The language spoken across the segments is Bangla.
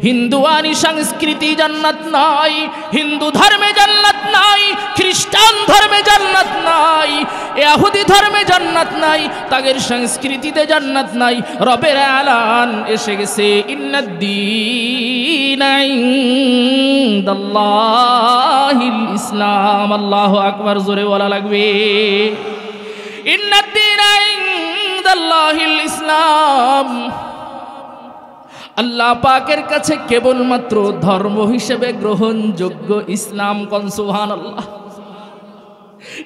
হিন্দুয়ানি সংস্কৃতি জান্নাত নাই, হিন্দু ধর্মে জান্নাত নাই, খ্রিস্টান ধর্মে জান্নাত নাই, ইহুদি ধর্মে জান্নাত নাই, তাদের সংস্কৃতিতে জান্নাত নাই। রবের এলান এসে গেছে, ইন্নাদ-দীনা ইনদাল্লাহিল ইসলাম। আল্লাহু আকবার, জোরে বলা লাগবে। ইন্নাদ-দীনা ইনদাল্লাহিল ইসলাম। আল্লাহ পাকের কাছে কেবলমাত্র ধর্ম হিসেবে গ্রহণযোগ্য ইসলাম। কোন সুবহানাল্লাহ।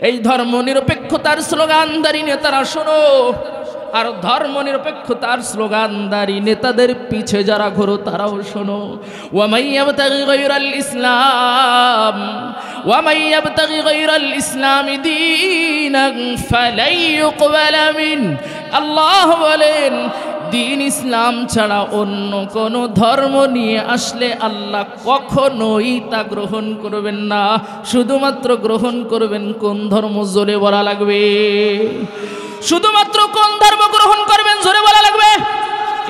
এই ধর্ম নিরপেক্ষতার স্লোগানদারী নেতারা শোনো, আর ধর্ম নিরপেক্ষতার স্লোগানদারী নেতাদের পিছে যারা ঘোরো তারাও শোনো। ওয়ামাইয়াবতাগি গায়রাল ইসলাম ওয়ামাইয়াবতাগি গায়রাল ইসলামি দীনান ফালাই ইউকবালা মিন। আল্লাহ বলেন, দিন ইসলাম ছাড়া অন্য কোন ধর্ম নিয়ে আসলে আল্লাহ কখনোই তা গ্রহণ করবেন না। শুধুমাত্র গ্রহণ করবেন কোন ধর্ম? জোরে বলা লাগবে। শুধুমাত্র কোন ধর্ম গ্রহণ করবেন? জোরে বলা লাগবে।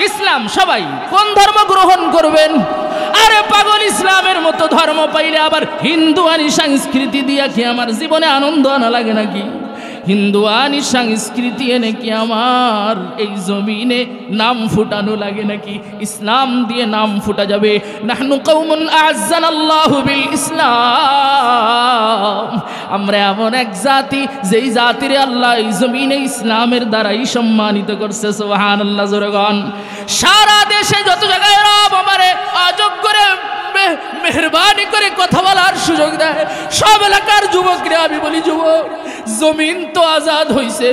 ইসলাম। সবাই কোন ধর্ম গ্রহণ করবেন? আরে পাগল, ইসলামের মতো ধর্ম পাইলে আবার হিন্দুয়ানি সংস্কৃতি দিয়া কি আমার জীবনে আনন্দ আনা লাগে নাকি? হিন্দুয়ানি সংস্কৃতি এনে কি আমার এই জমিনে নাম ফুটানো লাগে নাকি? ইসলাম দিয়ে নাম ফুটা যাবে। নাহনু কওমুন আ'আজ্জানাল্লাহু বিল ইসলাম। আমরা এমন এক জাতি, যেই জাতির আল্লাহ এই জমিনে ইসলামের দ্বারাই সম্মানিত করছে। সুবহানাল্লাহ, জোরে গান। সারা দেশে যত জায়গায় রব আমারে অযোগ্য করে মেহরবানি করে কথা বলার সুযোগ দেয়, সব এলাকার যুবকরা আমি বলি, যুবক, জমিন তো আজাদ হইছে,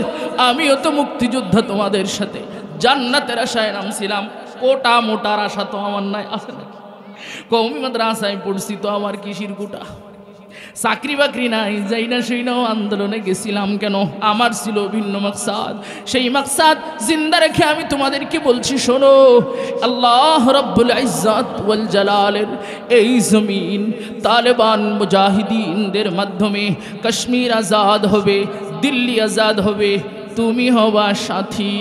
আমিও তো মুক্তিযোদ্ধা তোমাদের সাথে। জান্নাতের আশায় নামছিলাম, কোটা মোটার আশা তো আমার নাই। আছে নাকি? কওমি মাদ্রাসায় পড়ছি তো আমার কিসির কোটা? চাকরি বাকরি নাই, যাই না সেই নাও আন্দোলনে গেছিলাম কেন? আমার ছিল ভিন্ন মাকসাদ। সেই মাকসাদ জিন্দা রেখে আমি তোমাদেরকে বলছি, শোনো, আল্লাহ রাব্বুল ইজ্জত ওয়াল জালালের এই জমিন তালেবান মুজাহিদিনদের মাধ্যমে কাশ্মীর আজাদ হবে, দিল্লি আজাদ হবে, তুমি হবা সাথী।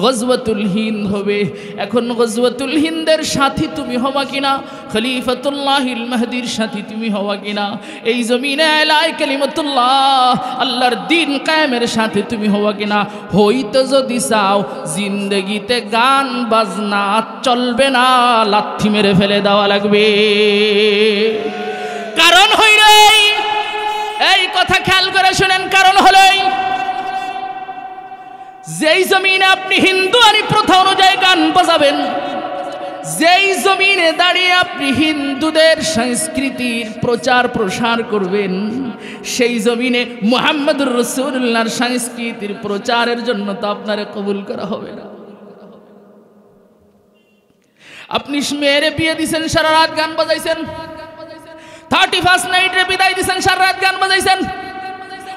গজওয়াতুল হিন্দ হবে। এখন গজওয়াতুল হিন্দের সাথী তুমি হবা কিনা? খলিফাতুল্লাহিল মাহদির সাথী তুমি হবা কিনা? এই জমিনে আলাই কালিমাতুল্লাহ, আল্লাহর দ্বীন কায়েমের সাথে তুমি হবা কিনা? হইতে যদি চাও, জিন্দগিতে গান বাজনা চলবে না, লাথি মেরে ফেলে দেওয়া লাগবে। কারণ হইলে এই কথা খেয়াল করে শুনেন, কারণ হলেই যেই জমিনে আপনি হিন্দুয়ানি প্রথা অনুযায়ী গান বাজাবেন, যেই জমিনে দাঁড়িয়ে আপনি হিন্দুদের সংস্কৃতির প্রচার প্রসার করবেন, সেই জমিনে মুহাম্মদুর রাসূলুল্লাহর সংস্কৃতির প্রচারের জন্য তো আপনারে কবুল করা হবে না। আপনি মেয়েরে বিয়ে দিয়েছেন, সারা রাত গান বাজাইছেন, 31st নাইটে বিদায় দিয়েছেন, সারা রাত গান বাজাইছেন,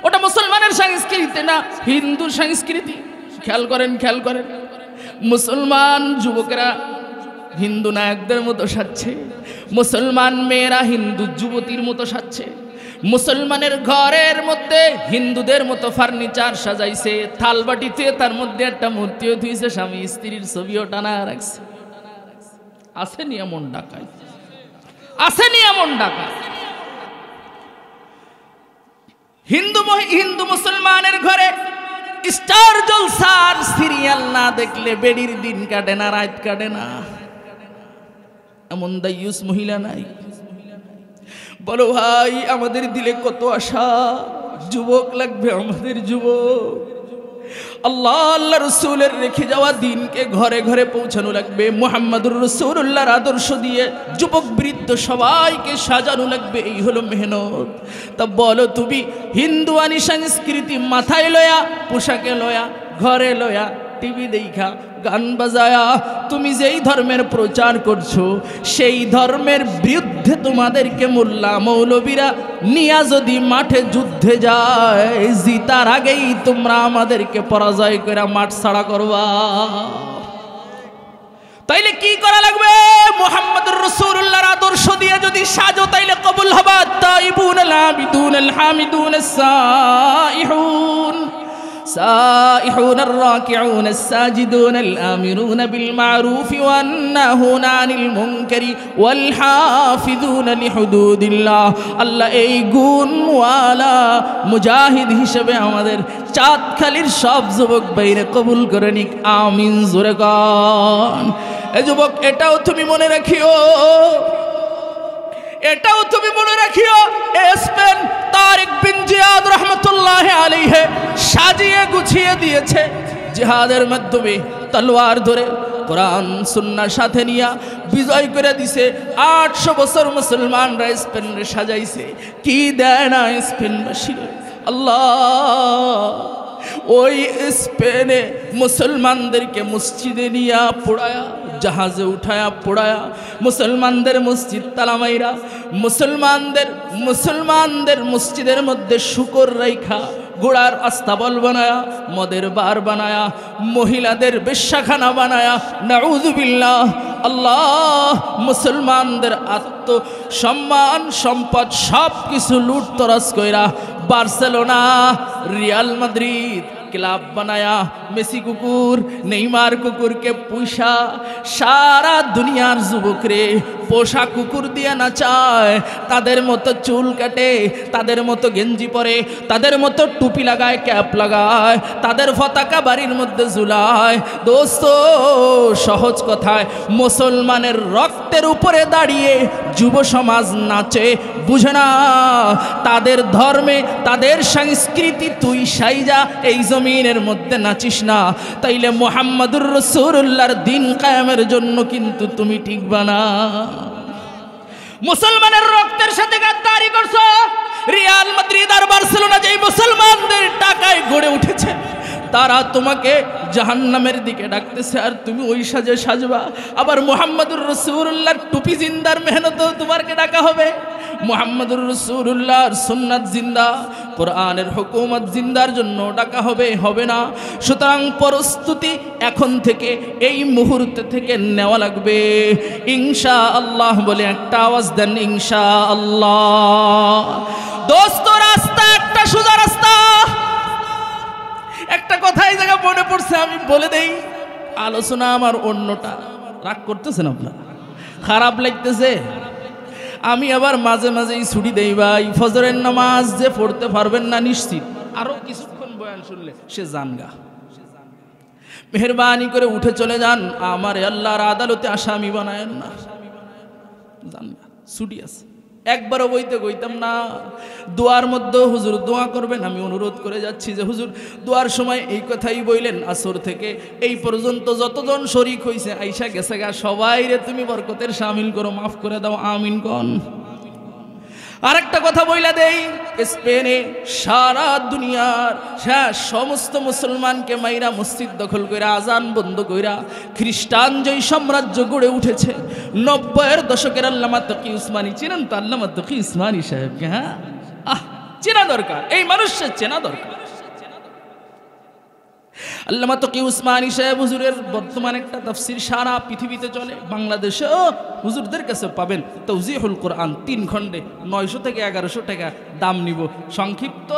ওটা মুসলমানের সংস্কৃতি না, হিন্দুর সংস্কৃতি। খেয়াল করেন, খেয়াল করেন, মুসলমান যুবকেরা হিন্দু নায়কদের মতো সাজছে, মুসলমান মেয়েরা হিন্দু যুবতীর মতো সাজছে, মুসলমানের ঘরের মধ্যে হিন্দুদের মতো ফার্নিচার সাজাইছে, থালবাটিতে তার মধ্যে একটা মূর্তিও ধুইছে, স্বামী স্ত্রীর ছবিও টানা রাখছে। আসেনি এমন ডাকাই? আসেনি এমন ডাকাই? হিন্দু মুসলমানের ঘরে স্টার জলসার সিরিয়াল না দেখলে বেডির দিন কাটে না, রাত কাটে না। এমন দায়ুস মহিলা নাই? বলো ভাই, আমাদের দিলে কত আশা, যুবক লাগবে আমাদের, যুবক। আল্লাহ আল্লাহ রসুলের রেখে যাওয়া দিনকে ঘরে ঘরে পৌঁছানো লাগবে। মুহাম্মদুর রাসূলুল্লাহর আদর্শ দিয়ে যুবক বৃদ্ধ সবাইকে সাজানো লাগবে। এই হলো মেহনত। তা বলো, তুমি হিন্দুয়ানি সংস্কৃতি মাথায় লয়া, পোশাকে লয়া, ঘরে লয়া, টিভি দেখা, গান বাজায়া তুমি যেই ধর্মের প্রচার করছো, সেই ধর্মের বিরুদ্ধে তোমাদেরকে মোল্লা মৌলবীরা নিয়া যদি মাঠে যুদ্ধে যায়, জিতার আগেই তোমরা আমাদেরকে পরাজয় করে মাঠ ছাড়া করবা। তাইলে কি করা লাগবে? মুহাম্মদুর রাসূলুল্লাহর আদর্শ দিয়ে যদি সাজো, তাইলে কবুল হবে। তাইবুন আল আবিদুন আল হামিদুন আস সাইহুন السائحون الراكعون الساجدون الآمرون بالمعروف والناهون عن المنكر والحافظون لحدود الله আল্লাহ এই গুণওয়ালা মুজাহিদ হিসেবে আমাদের চাঁদখালির সব যুবক ভাইরে কবুল করে নিক আমিন জোরে গান। এ যুবক এটাও তুমি মনে রাখিও, এটাও তুমি মনে রাখিও, স্পেন তারিক বিন জিয়াদ রহমতুল্লাহ আলাইহি সাজিয়ে গুছিয়ে দিয়েছে জিহাদের মাধ্যমে তলোয়ার ধরে কোরআন সুন্নাহর সাথে নিয়া বিজয় করে দিছে। 800 বছর মুসলমানরা স্পেনে সাজাইছে, কি দেয় না স্পেনবাসীরা। আল্লাহ ওই স্পেনে মুসলমানদেরকে মসজিদে নিয়া পোড়ায়া, জাহাজে উঠায়া পোড়ায়া, মুসলমানদের মসজিদ তালামাইরা, মুসলমানদের মসজিদের মধ্যে শুকর রাইখা, গোড়ার আস্তাবল বানায়া, মদের বার বানায়া, মহিলাদের বেশ্যাখানা বানায়া, নাউযুবিল্লাহ। আল্লাহ মুসলমানদের আত্মসম্মান সম্পদ সব কিছু লুটতরাজ কইরা বার্সেলোনা, রিয়াল মাদ্রিদ ক্লাব বানায়া, মেসি কুকুর, নেইমার কুকুরকে পুষা সারা দুনিয়ার যুবকরে পোষা কুকুর দিয়ে নাচায়, তাদের মতো চুল কাটে, তাদের মতো গেঞ্জি পরে, তাদের মতো টুপি লাগায়, ক্যাপ লাগায়, তাদের পতাকা বাড়ির মধ্যে ঝুলায়। দোস্ত সহজ কথায় মুসলমানের রক্তের উপরে দাঁড়িয়ে যুব সমাজ নাচে, বুঝে না তাদের ধর্মে, তাদের সংস্কৃতি তুই সাইজা এই জমিনের মধ্যে নাচিস না, তাইলে মুহাম্মাদুর রাসূলুল্লাহর দ্বীন কায়েমের জন্য কিন্তু তুমি টিকবা না। মুসলমানের রক্তের সাথে গাদ্দারি করছো। রিয়াল মাদ্রিদ আর বার্সেলোনা যেই মুসলমানদের টাকায় গড়ে উঠেছে, তারা তোমাকে জাহান্নামের দিকে ডাকতেছে, আর তুমি ওই সাজে সাজবা। আবার মুহাম্মাদুর রাসূলুল্লাহর টুপি জিন্দার মেহনতও তোমাকে ডাকা হবে। মুহাম্মাদুর রাসূলুল্লাহর সুন্নাত জিন্দা, কোরআনের হুকুমত জিন্দার জন্য ডাকা হবে, হবে না। সুতরাং প্রস্তুতি এখন থেকে, এই মুহূর্তে থেকে নেওয়া লাগবে ইনশাআল্লাহ। বলে একটা আওয়াজ দেন ইনশাআল্লাহ। দোস্ত রাস্তা একটা সোজা রাস্তা। একটা কথা এই জায়গা মনে পড়ছে, আমি বলে দেই। আলোচনা আমার অন্যটা, রাগ করতেছেন আপনারা, খারাপ লাগতেছে। আমি আবার মাঝে মাঝেই ছুটি দেই ভাই। ফজরের নামাজ যে পড়তে পারবেন না নিশ্চিত, আরো কিছুক্ষণ বয়ান শুনলে সে জানগা। মেহরবানি করে উঠে চলে যান, আমার আল্লাহর আদালতে আসামি বানায়েন না। জানগা ছুটি আছে। একবারও বইতে কইতাম না। দোয়ার মধ্যে হুজুর দোয়া করবেন, আমি অনুরোধ করে যাচ্ছি যে হুজুর দোয়ার সময় এই কথাই বইলেন, আসর থেকে এই পর্যন্ত যতজন শরীক হইছে আইসা গেছে গা, সবাই রে তুমি বরকতের শামিল করো, মাফ করে দাও, আমিন কন। আরেকটা কথা বইলা দেই, স্পেনে সারা দুনিয়ার সমস্ত মুসলমানকে মাইরা মসজিদ দখল কইরা, আজান বন্ধ কইরা খ্রিস্টান যেই সাম্রাজ্য গড়ে উঠেছে 90-এর দশকের আল্লামা তকি উসমানী, চিনেন তো আল্লামা তকি উসমানী সাহেবকে? হ্যাঁ, চেনা দরকার, এই মানুষের চেনা দরকার। আল্লামা তকি উসমানী সাহেব হুজুরের বর্তমান একটা তাফসীর সারা পৃথিবীতে চলে, বাংলাদেশেও হুজুরদের কাছে পাবেন। তাওজিহুল কোরআন 3 খণ্ডে 900 থেকে 1100 টাকা দাম নিব। সংক্ষিপ্ত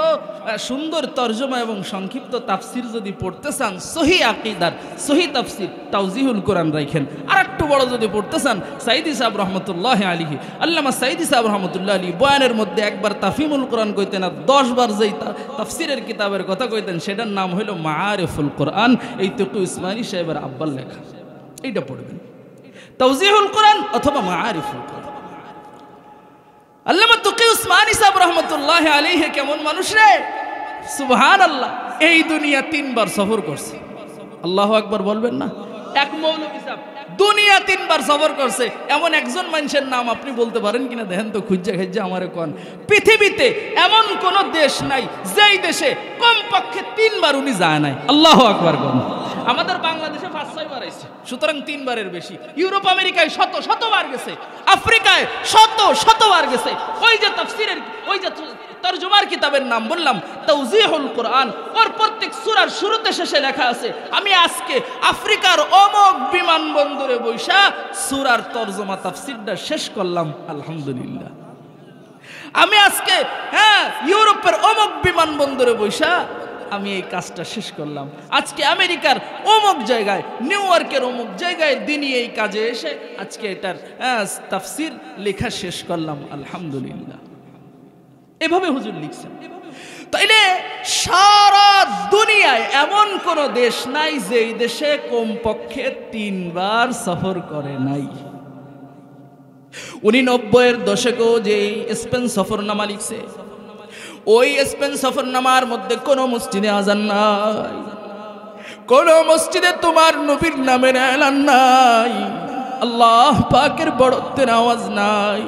সুন্দর তরজমা এবং সংক্ষিপ্ত তাফসীর যদি পড়তে চান, সহি আকীদার সহি তাফসীর তাওজিহুল কোরআন রাখেন। আর একটু বড় যদি পড়তে চান, সাইদি সাহেব রহমতুল্লাহ আলাইহি, আল্লামা সাইদি সাহেব রহমতুল্লাহ আলাইহি বয়ানের মধ্যে একবার তাফহিমুল কোরআন কইতেন, আর 10 বার যেই তাফসীরের কিতাবের কথা কইতেন, সেটার নাম হইল মাআরিফুল কোরআন। এই তকি উসমানী সাহেবের আব্বার লেখা, এইটা পড়বেন, তাওজিহুল কোরআন অথবা মাআরিফুল কোরআন। আল্লামা তকি উসমানী সাহেব রহমতুল্লাহ আলাইহি কেমন মানুষ রে, সুবহানাল্লাহ। এই দুনিয়া 3 বার সফর করছে, আল্লাহু আকবার বলবেন না? এক মৌলভী সাহেব দুনিয়া 3 বার সফর করছে। এমন একজন মানুষের নাম আপনি বলতে পারেন কিনা দেখেন তো, খুঁজে খুঁজে আমারে কোন। পৃথিবীতে এমন কোন দেশ নাই যেই দেশে কমপক্ষে 3 বার উনি যায় নাই। আল্লাহু আকবার কোন। আমাদের বাংলাদেশে 5-6 বার আইছে, সুতরাং 3 বারের বেশি। ইউরোপ আমেরিকায় শতবার গেছে, আফ্রিকায় শতবার গেছে। ওই যে তাফসীরের, ওই যে তরজমার কিতাবের নাম বললাম তাওজিহুল কোরআন, ওর প্রত্যেক সূরার শুরুতে শেষে লেখা আছে, আমি আজকে আফ্রিকার অমুক বিমানবন্দরে বৈশা সূরার তরজমা তাফসীরটা শেষ করলাম, আলহামদুলিল্লাহ। আমি আজকে ইউরোপের অমুক বিমানবন্দরে বৈশা আমি এই কাজটা শেষ করলাম। আজকে আমেরিকার অমুক জায়গায়, নিউ ইয়র্কের অমুক জায়গায় দিনই এই কাজে এসে আজকে এটার তাফসির লেখা শেষ করলাম, আলহামদুলিল্লাহ। এভাবে হুজুর লিখছেন। তাইলে সারা দুনিয়ায় এমন কোন দেশ নাই যে এই দেশে কমপক্ষে 3 বার সফর করে নাই। উনি 90-এর দশকেও যে স্পেন সফরনামা লিখছে, ওই স্পেন সফরনামার মধ্যে কোন মসজিদে আজান নাই, কোন মসজিদে তোমার নবীর নামের এলান নাই, আল্লাহ পাকের বড়ত্বের আওয়াজ নাই।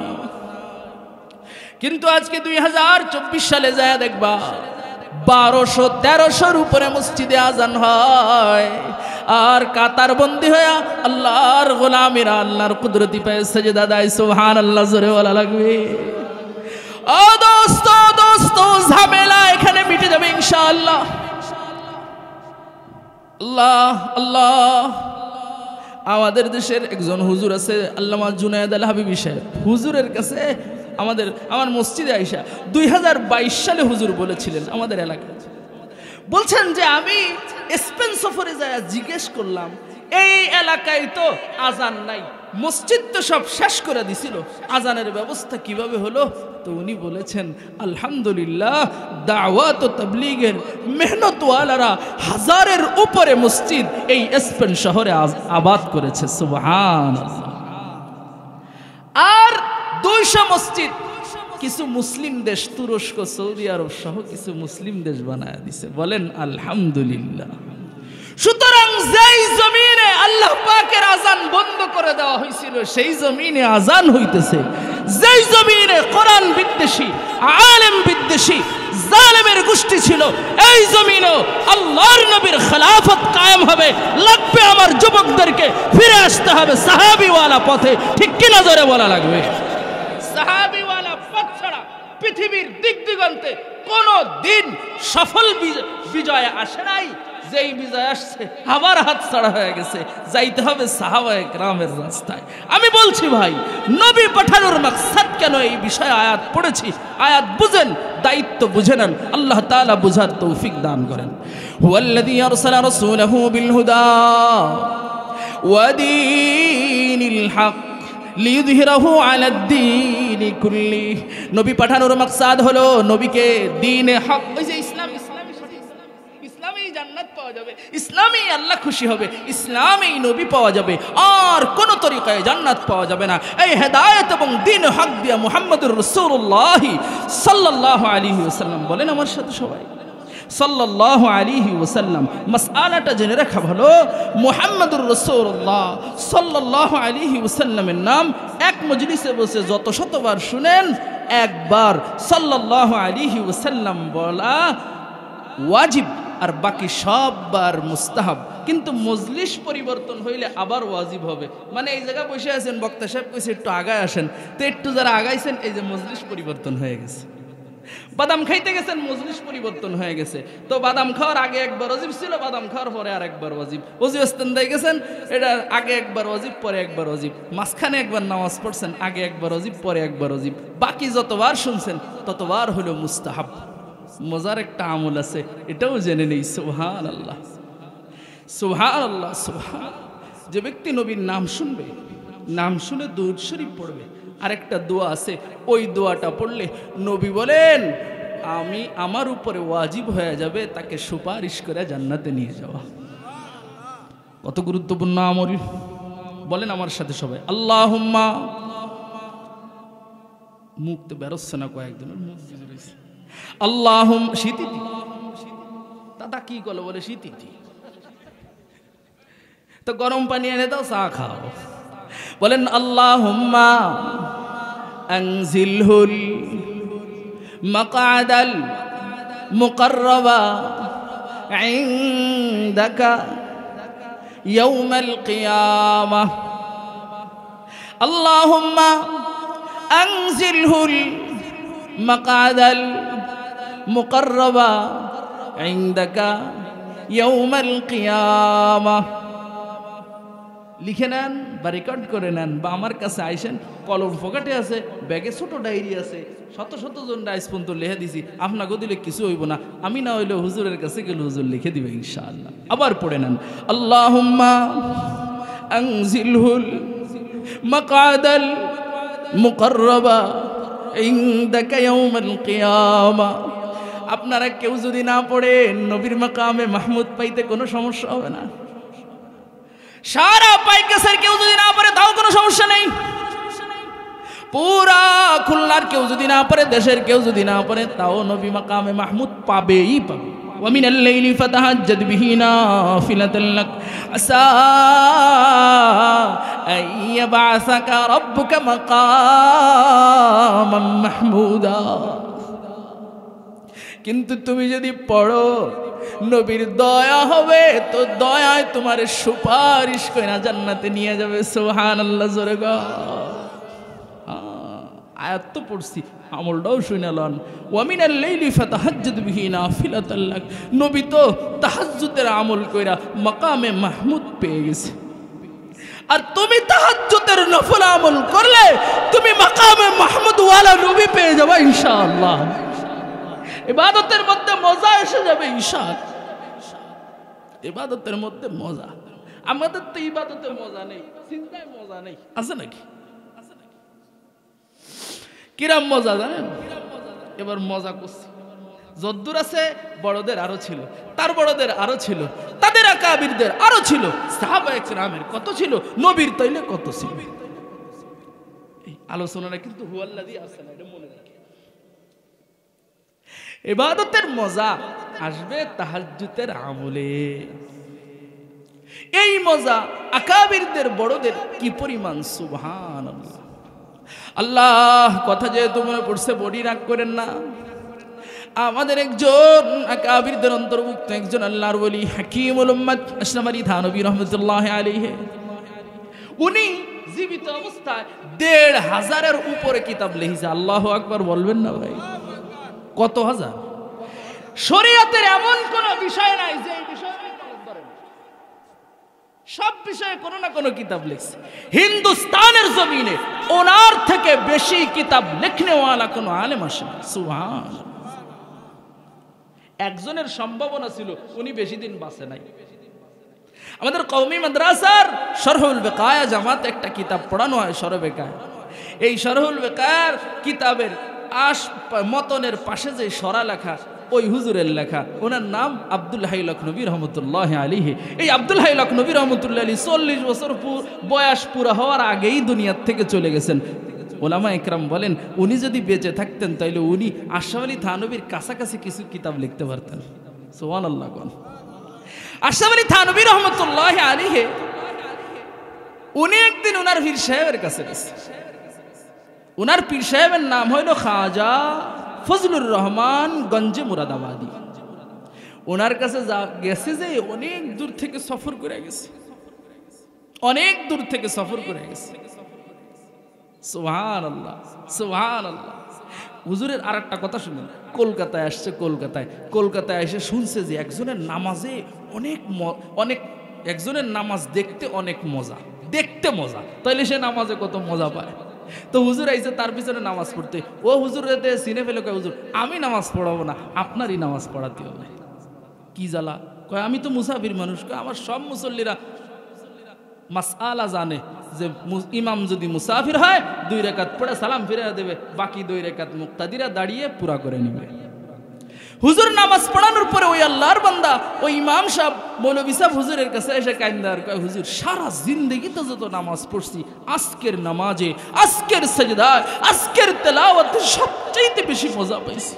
কিন্তু আজকে 2024 সালে যায় দেখবা 1200-1300-র উপরে মসজিদে আজান হয়, আর কাতার বন্দী হয়ে আল্লাহর গোলামেরা আল্লাহর কুদরতি পায়ে সাজদা দেয়। সুবহানাল্লাহ, জোরে বলা লাগবে। ও দোস্ত দোস্ত, ঝামেলা এখানে মিটে যাবে ইনশাআল্লাহ। আল্লাহ আল্লাহ। আমাদের দেশের একজন হুজুর আছে, আল্লামা জুনায়েদ আল হাবিবি সাহেব। হুজুরের কাছে আমার মসজিদে আইসা 2022 সালে হুজুর বলেছিলেন আমাদের এলাকায়, বলছেন যে আমি স্পেন সফরে যায় জিজ্ঞেস করলাম এই এলাকায় তো আজান নাই, মসজিদ তো সব শেষ করে দিছিল, আজানের ব্যবস্থা কিভাবে হলো? তো উনি বলেছেন আলহামদুলিল্লাহ, দাওয়াত ও তাবলীগের মেহনতওয়ালারা 1000-এর উপরে মসজিদ এই স্পেন শহরে আবাদ করেছে। সুবহানাল্লাহ। আর 200 মসজিদ কিছু মুসলিম দেশ, তুরস্ক, সৌদি আরব সহ কিছু মুসলিম দেশ বানায় দিছে। বলেন আলহামদুলিল্লাহ। সুতরাং যেই জমিনে আল্লাহ পাকের আজান বন্ধ করে দেওয়া হয়েছিল সেই জমিনে আজান হইতেছে। যেই জমিনে কোরআন বিদ্বেষী, আলেম বিদ্বেষী, জালেমের গোষ্ঠী ছিল, এই জমিনেও আল্লাহর নবীর খেলাফত কায়েম হবে। লাগবে আমার যুবকদেরকে ফিরে আসতে হবে সাহাবীওয়ালা পথে, ঠিক কি না জোরে বলা লাগবে? সাহাবীওয়ালা পথ ছাড়া পৃথিবীর দিক দিগন্তে কোনো দিন সফল বিজয় আসে নাই। যেই বিজয় আসছে আবার হাত ছাড়া হয়ে গেছে। যাইতে হবে সাহাবায়ে কেরামের রাস্তায়। আমি বলছি ভাই, নবী পাঠানোর মাকসাদ কেন, এই বিষয়ে আয়াত পড়েছি, আয়াত বুঝেন, দায়িত্ব বুঝে নেন। আল্লাহ তাআলা বুঝার তৌফিক দান করেন। হুয়াল্লাযী আরসালা রাসূলাহু বিল হুদা ওয়া দীনিল হক লিইযহিরাহু আলাদ-দীনি কুল্লি। নবী পাঠানোর মাকসাদ হলো নবীকে দ্বীনে হক, ওই যে ইসলামেই জান্নাত পাওয়া যাবে, ইসলামেই আল্লাহ খুশি হবে, ইসলামেই নবী পাওয়া যাবে, আর কোন তরিকায় জান্নাত পাওয়া যাবে না। এই হেদায়েত এবং দ্বীন হক দিয়া মুহাম্মদুর রাসূলুল্লাহ সাল্লাল্লাহু আলাইহি ওয়াসাল্লাম, বলেন আমার সাথে সবাই সাল্লাল্লাহু আলাইহি ওয়াসাল্লাম। মাসআলাটা জেনে রাখা ভালো, মুহাম্মদুর রাসূলুল্লাহ সাল্লাল্লাহু আলাইহি ওয়াসাল্লামের নাম এক মজলিসে বসে যত শতবার শুনেন, একবার সাল্লাল্লাহু আলাইহি ওয়াসাল্লাম বলা ওয়াজিব, আর বাকি সববার মুস্তাহাব। কিন্তু মজলিস পরিবর্তন হইলে আবার ওয়াজিব হবে। মানে এই জায়গায় বসে আছেন, বক্তা সাহেব কইছে একটু আগায় আসেন, তো একটু যারা আগাইছেন এই যে মজলিস পরিবর্তন হয়ে গেছে। বাদাম খাইতে গেছেন, মজলিস পরিবর্তন হয়ে গেছে। তো বাদাম খাওয়ার আগে একবার ওয়াজিব ছিল, বাদাম খাওয়ার পরে আর একবার ওয়াজিব। ওযু ইস্তেনদায় গেছেন, এটা আগে একবার ওয়াজিব পরে একবার ওয়াজিব। মাঝখানে একবার নামাজ পড়ছেন, আগে একবার ওয়াজিব পরে একবার ওয়াজিব। বাকি যতবার শুনছেন ততবার হলো মুস্তাহাব। মজার একটা আমল আছে, এটাও জেনে নেই। সুবহানাল্লাহ সুবহানাল্লাহ সুবহান। যে ব্যক্তি নবীর নাম শুনবে, নাম শুনে দুরূদ শরীফ পড়বে, আরেকটা দোয়া আছে, ওই দোয়াটা পড়লে নবী বলেন আমার উপরে ওয়াজিব হয়ে যাবে তাকে সুপারিশ করে জান্নাতে নিয়ে যাওয়া। কত গুরুত্বপূর্ণ আমল, বলেন আমার সাথে সবাই আল্লাহুম্মা। মুখ তো বেরোচ্ছে না, কয়েকজনের মুখ ভিজে রয়েছে। আল্লাহুম শীতিতি, দাদা কি গলো বলে শীতিতি, তো গরম পানি এনে দাও, চা খাও। বলেন আল্লাহুম্মা আনজিলহুল মাকআদাল মুকাররাবা ইনদাকা ইয়াউমাল কিয়ামাহ। আল্লাহুম্মা আনজিলহুল মাকআদাল মুকাররাবা ইনদাকা ইয়াউমাল কিয়ামাহ লিখে নেন বা রেকর্ড করে নেন, বা আমার কাছে আইসেন, কলম পকেটে আছে, ব্যাগে ছোট ডায়েরি আছে, শত শত জন রাইস পর্যন্ত লিখে দিছি, আপনাকে দিলে কিছু হইব না, আমি না হইলে হুজুরের কাছে গেলে হুজুর লিখে দিবে ইনশাআল্লাহ। আবার পড়ে নেন, আল্লাহুম্মা আনজিলহুল মাকআদাল মুকাররাবা ইনদাকা ইয়াউমাল কিয়ামা। আপনারা কেউ যদি না পড়েন, নবীর মাকামে মাহমুদ পাইতে কোনো সমস্যা হবে না। সারা পাইকাসের কেউ যদি না পারে তাও কোনো সমস্যা নেই। পুরা খুলনার কেউ যদি না পারে, দেশের কেউ যদি না পারে, তাও নবী মাকামে মাহমুদ পাবেই পাবে। ওয়া মিনাল লাইলি ফাতাহাজ্জাদ বিহি নাফিলাতান লাক আসা আইয়াবাসাকা রাব্বুকা মাকামান মাহমুদা। কিন্তু তুমি যদি পড়ো, নবীর দয়া হবে, তো দয়ায় তোমার সুপারিশ কইরা জান্নাতে নিয়ে যাবে। সুবহানাল্লাহ, জোরে গো। আয়াত তো পড়ছি, আমলটাও শুনালেন। ওয়া মিনাল লাইলি ফাতাহাজ্জাদ বিহি নাফিলাতান লাক। নবী তো তাহাজ্জুদের আমল কইরা মাকামে মাহমুদ পেয়ে গেছে। আর তুমি তাহাজ্জুদের নফল আমল করলে তুমি মাকামে মাহমুদ ওয়ালা নবী পেয়ে যাবে ইনশাআল্লাহ। ইবাদতের মধ্যে মজা এসে যাবে ইনশাআল্লাহ। ইবাদতের মধ্যে মজা। আমাদের তো ইবাদতে মজা নেই, চিন্তায় মজা নেই, আছে নাকি? কিরাম মজা জানেন? এবার মজা করছি, যদ্দুর আছে বড়দের আরো ছিল, তার বড়দের আরো ছিল, তাদের আকাবিরদের আরো ছিল, সাহাবায়ে কেরামের কত ছিল, নবীর তাইলে কত ছিল। এই আলোচনাটা কিন্তু হুয়াল্লাযী আরসালা, এটা মনে রাখেন। ইবাদতের মজা আসবে তাহাজ্জুদের আমলে। এই মজা আকাবিরদের বড়দের কি পরিমাণ! সুবহানাল্লাহ। আল্লাহ কথা যেহেতু মনে পড়ছে, বডি রাগ করেন না। আমাদের একজন আকাবিরদের অন্তর্ভুক্ত একজন আল্লাহর ওলি হাকিমুল উম্মাত আশরাফ আলী থানভী রাহমাতুল্লাহি আলাইহি, উনি জীবিত অবস্থায় ১৫০০-এর উপরে কিতাব লিখেছে। আল্লাহু আকবার বলবেন না ভাই? কত হাজার! শরীয়তের এমন কোন বিষয় নাই যে এই বিষয়ে সব বিষয়ে কোনো না কোনো কিতাব লিখছে। হিন্দুস্তানের জমিনে ওনার থেকে বেশি কিতাব লিখনেওয়ালা কোনো আলেম আসে না। সুবহানাল্লাহ। একজনের সম্ভাবনা ছিল, উনি বেশি দিন বাঁচে নাই। আমাদের কওমি মাদ্রাসার শরহুল বেকায়া জামাত একটা কিতাব পড়ানো হয়, শরহ বেকায়া। এই শরহুল বেকায়ার কিতাবের মতনের পাশে যে সরা লেখা, ওই হুজুরের লেখা। ওনার নাম আব্দুল হাই লখনবী রহমতুল্লাহি আলাইহি। এই আব্দুল হাই লখনবী রহমতুল্লাহি আলাইহি ৪০ বছর বয়স পুরা হওয়ার আগেই দুনিয়ার থেকে চলে গেছেন। ওলামা একরাম বলেন, উনি যদি বেঁচে থাকতেন তাইলে উনি আশরাফ আলী থানভীর কাছাকাছি কিছু কিতাব লিখতে পারতেন। সুবহানাল্লাহ। আশরাফ আলী থানভী রহমতুল্লাহি আলাইহি উনি একদিন ওনার পীর সাহেবের কাছে গেছে। ওনার পীর সাহেবের নাম হইল খাজা ফজলুর রহমান গঞ্জে মুরাদাবাদী। ওনার কাছে গেছে যে অনেক দূর থেকে সফর করে গেছে, অনেক দূর থেকে সফর করে গেছে। সুবহানাল্লাহ, সুবহানাল্লাহ। হুজুরের আর একটা কথা শুনেন। কলকাতায় আসছে, কলকাতায় এসে শুনছে যে একজনের নামাজে অনেক একজনের নামাজ দেখতে অনেক মজা, দেখতে মজা, তাইলে সে নামাজে কত মজা পায়। তো হুজুর আইসে তার পিছনে নামাজ পড়তে। ও হুজুর এতে সিনে ফেলে কয়, হুজুর আমি নামাজ পড়াবো না, আপনারই নামাজ পড়াতে হবে। কি জ্বালা! কয় আমি তো মুসাফির মানুষ। কয় আমার সব মুসল্লিরা মাসআলা জানে যে ইমাম যদি মুসাফির হয় ২ রাকাত পড়ে সালাম ফিরে দেবে, বাকি ২ রাকাত মুক্তাদিরা দাঁড়িয়ে পুরা করে নেবে। হুজুর নামাজ পড়ানোর পরে ওই আল্লাহর বান্দা, ওই ইমাম সাহেব মৌলভী সাহেব হুজুরের কাছে এসে কান্দার কয়, হুজুর সারা জিন্দেগিতে যত নামাজ পড়ছি, আজকের নামাজে, আজকের সাজদায়, আজকের তেলাওয়াতে সবচেয়ে বেশি মজা পাইছি।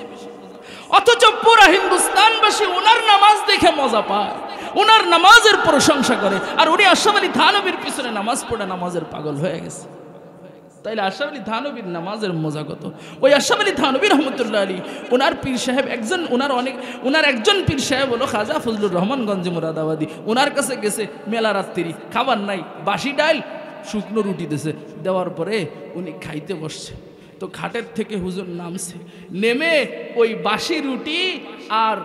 অথচ পুরা হিন্দুস্তানবাসী ওনার নামাজ দেখে মজা পায়, ওনার নামাজের প্রশংসা করে, আর উনি আশরাফ আলী থানভীর পিছনে নামাজ পড়ে নামাজের পাগল হয়ে গেছে। তাইলে আশরাফ আলী থানভীর নামাজের মজা কত! ওই আশরাফ আলী থানভী রহমতুল্লাহ আলী, ওনার পীর সাহেব একজন, ওনার একজন পীর সাহেব হলো খাজা ফজলুর রহমান গঞ্জে মুরাদাবাদী। ওনার কাছে গেছে মেলা রাত্রি, খাবার নাই, বাসি ডাল শুকনো রুটি দিয়েছে। দেওয়ার পরে উনি খাইতে বসছে। তো খাটের থেকে হুজুর নামছে, নেমে ওই বাসি রুটি আর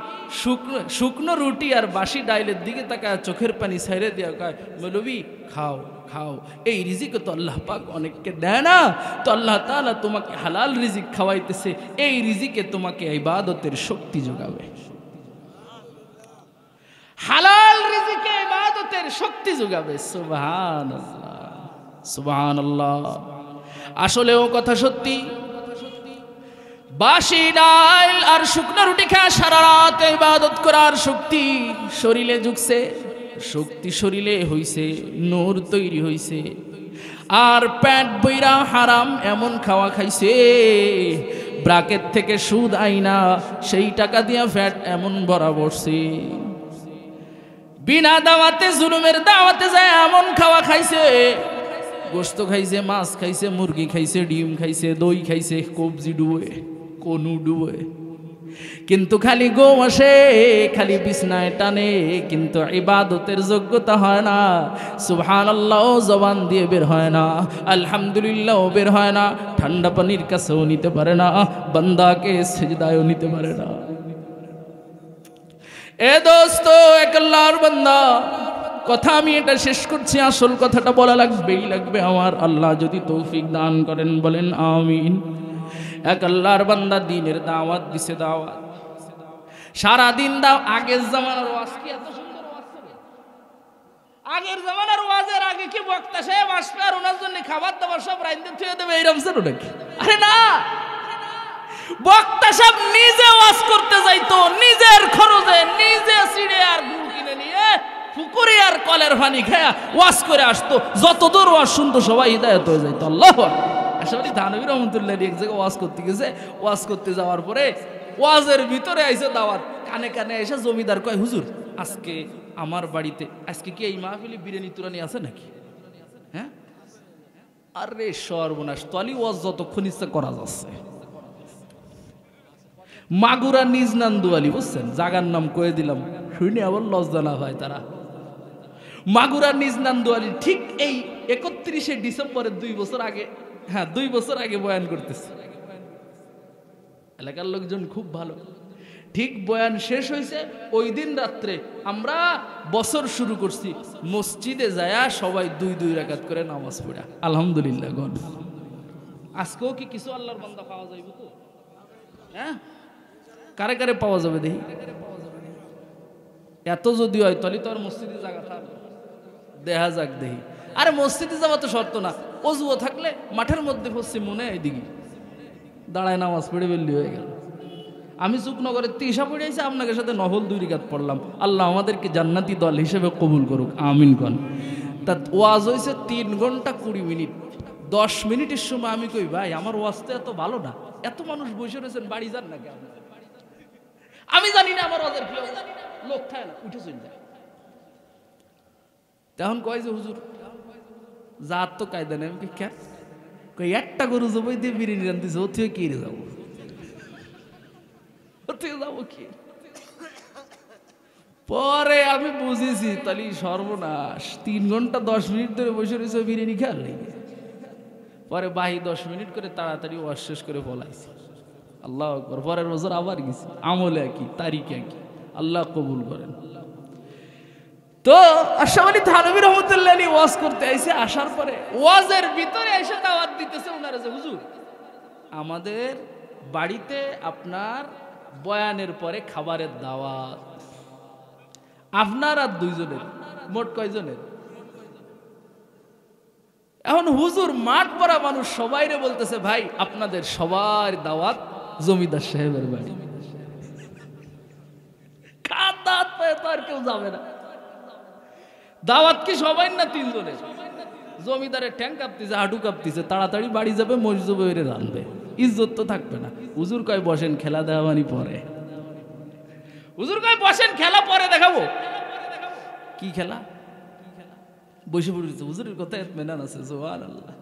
শুকনো রুটি আর বাসি ডাইলের দিকে তাকায় চোখের পানি ছাইড়ে দেওয়া কয়, মৌলভী খাও খাও, এই রিজিক তো আল্লাহ পাক অনেককে দেয় না, তো আল্লাহ তাআলা তোমাকে হালাল রিজিক খাওয়াইতেছে, এই রিজিকে তোমাকে ইবাদতের শক্তি যোগাবে। হালাল রিজিকে ইবাদতের শক্তি যোগাবে। সুবহানাল্লাহ সুবহানাল্লাহ। আসলেও কথা সত্যি, বাসি ডাল আর শুকনো রুটি খায় সারা রাত ইবাদত করার শক্তি শরীরে ঢুকছে, শক্তি শরীরে হইছে, নূর তৈরি হইছে। আর পেট বইরা হারাম এমন খাওয়া খাইছে, ব্রাকেট থেকে সুদ আইনা সেই টাকা দিয়া ফ্যাট এমন ভরা বসছে। বিনা দাওয়াতে জুলুমের দাওয়াতে যায় এমন খাওয়া খাইছে, গোস্ত খাইছে, মাছ খাইছে, মুরগি খাইছে, ডিম খাইছে, দই খাইছে, কবজি ডুবে, কনু ডুবে, কিন্তু খালি গো আসে, খালি বিছনায় টানে, কিন্তু ইবাদতের যোগ্যতা হয় না। সুবহানাল্লাহ জবান দিয়ে বের হয় না, আলহামদুলিল্লাহ বের হয় না, ঠান্ডা পানির কাছেও নিতে পারে না, বান্দাকে সিজদায়ও নিতে পারে না। এ দোস্ত, এক আল্লাহর বান্দা, কথা আমি এটা শেষ করছি, আসল কথাটা বলা লাগবেই লাগবে আমার। আল্লাহ যদি তৌফিক দান করেন বলেন আমিন। এক আল্লাহর বান্দা দিনের দাওয়াত দিছে, দাওয়াত সারাদিন দাও। আগের জামানার ওয়াজ কি এত সুন্দর ওয়াজ ছিল? আগের জামানার ওয়াজের আগে কি বক্তা সাহেব আসবে আর ওনার জন্য খাবার দাবার সব রাইন্দে থুয়ে দেবে, এইরকম ছিল নাকি? আরে না, বক্তা সাহেব নিজে ওয়াজ করতে যাইতো, নিজের খরচে, নিজে সিঁড়ে আর গুড় কিনে নিয়ে পুকুরে আর কলের পানি খেয়া ওয়াজ করে আসতো। যতদূর ওয়াজ শুনতো সবাই হিদায়াত হয়ে যাইতো। আল্লাহু আকবার। আসলে থানভী রহমতুল্লাহ এক জায়গায় ওয়াজ করতে গেছে, ওয়াজ করতে যাওয়ার পরে ওয়াজের ভিতরে আইসে দাওয়াত, কানে কানে এসে জমিদার কয়, হুজুর আজকে আমার বাড়িতে আজকে কি এই মাহফিলে বিরিয়ানি তুরানি আছে নাকি? হ্যাঁ, আরে সর্বনাশ, তলি ওয়াজ যতক্ষণ ইচ্ছা করা যাচ্ছে। মাগুরা নিজ নান্দুয়ালি, বুঝছেন, জাগার নাম কয়ে দিলাম, শুনে আবার লজ্জা না হয় তারা। মাগুরা নিজ নান্দুয়ালি ঠিক এই 31শে ডিসেম্বরের 2 বছর আগে, হ্যাঁ 2 বছর আগে বয়ান করতেছে। এলাকার লোকজন খুব ভালো। ঠিক বয়ান শেষ হয়েছে ওই দিন রাত্রে আমরা বছর শুরু করছি, মসজিদে যায়া সবাই 2 রাকাত করে নামাজ পড়া। আলহামদুলিল্লাহ। গণ আজকেও কি কিছু আল্লাহর বান্দা পাওয়া যাইবে তো? হ্যাঁ, কারে কারে পাওয়া যাবে দেখি। এত যদি হয় তাহলে তো আর মসজিদে জায়গা থাকবে, দেখা যাক দেখি। আরে মসজিদে যাওয়া তো শর্ত না, অজুও থাকলে মাঠের মধ্যে পড়ছে মনে এদিকে দাঁড়ায় নামাজ পড়ে বেল্লি হয়ে গেল। আমি চুকনগরের তিসা পড়ে আইসি, আপনাদের সাথে নফল 2 রাকাত পড়লাম। আল্লাহ আমাদেরকে জান্নাতি দল হিসেবে কবুল করুক, আমিন কন। তা ওয়াজ হয়েছে 3 ঘন্টা 20 মিনিট। 10 মিনিটের সময় আমি কই, ভাই আমার ওয়াজ তো এত ভালো না, এত মানুষ বসে রয়েছেন, বাড়ি যান নাকি? আমি জানি না আমার ওয়াজের কি অবস্থা, লোক থাকে না, উঠে চলে যায়। তখন কয় যে হুজুর যার তো কায়দা নেই। আমি কে কই, একটা গরু জবাই দিয়ে বিরিয়ানি রান্ধিছে, ও থেকে কি রে যাবো, ও থেকে যাবো কি? পরে আমি বুঝেছি তাহলে সর্বনাশ, 3 ঘন্টা 10 মিনিট ধরে বসে রয়েছে বিরিয়ানি খেয়াল নেই। পরে বাহি 10 মিনিট করে তাড়াতাড়ি ওয়াজ শেষ করে পলাইছি। আল্লাহ আকবার। পরের বছর আবার গেছি, আমলে একই, তারিখে একই। আল্লাহ কবুল করেন। তো আশরাফ আলী থানভী রহমতুল্লাহ আলাইহি ওয়াজ করতে আইছে, আসার পরে ওয়াজের ভিতরে এসে দাওয়াত দিতেছে ওনারা যে, হুজুর আমাদের বাড়িতে আপনার বয়ানের পরে খাবারের দাওয়াত, আপনার আর 2 জনের, মোট কয়জনের? এখন হুজুর মাঠ পড়া মানুষ সবাইরে বলতেছে, ভাই আপনাদের সবার দাওয়াত জমিদার সাহেবের বাড়ি। দাওয়াত পায় তো আর কেউ যাবে না। দাওয়াত কি সবাই না 3 জনের? জমিদারের ট্যাঙ্ক কাঁপতেছে, হাঁটু কাঁপতেছে, তাড়াতাড়ি বাড়ি যাবে, মসজিদে বেরে রানবে, ইজ্জত তো থাকবে না। হুজুর কয় বসেন, খেলা দেওয়ানি পরে। হুজুর কয় বসেন, খেলা পরে দেখাবো। কি খেলা? বসে পড়েছে। হুজুরের কথা মেনান আছে, সুবহানাল্লাহ।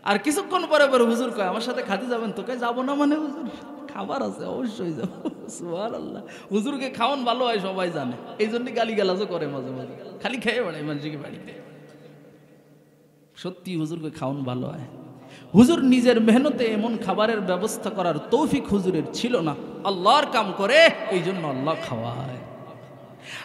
আর কিছুক্ষণ পরে পরে হুজুর কয়, আমার সাথে খাতে যাবেন তো? কয় যাবো না মানে হুজুর, খাবার আছে, অবশ্যই যাবো। সুবহানাল্লাহ। হুজুরকে খাওয়ান ভালো হয় সবাই জানে, এই জন্য গালিগালাজও করে মাঝে মাঝে, খালি খেয়ে বেড়ায় মানুষকে বাড়িতে। সত্যি হুজুরকে খাওয়ান ভালো হয়। হুজুর নিজের মেহনতে এমন খাবারের ব্যবস্থা করার তৌফিক হুজুরের ছিল না, আল্লাহর কাম করে, এই জন্য আল্লাহ খাওয়ায়।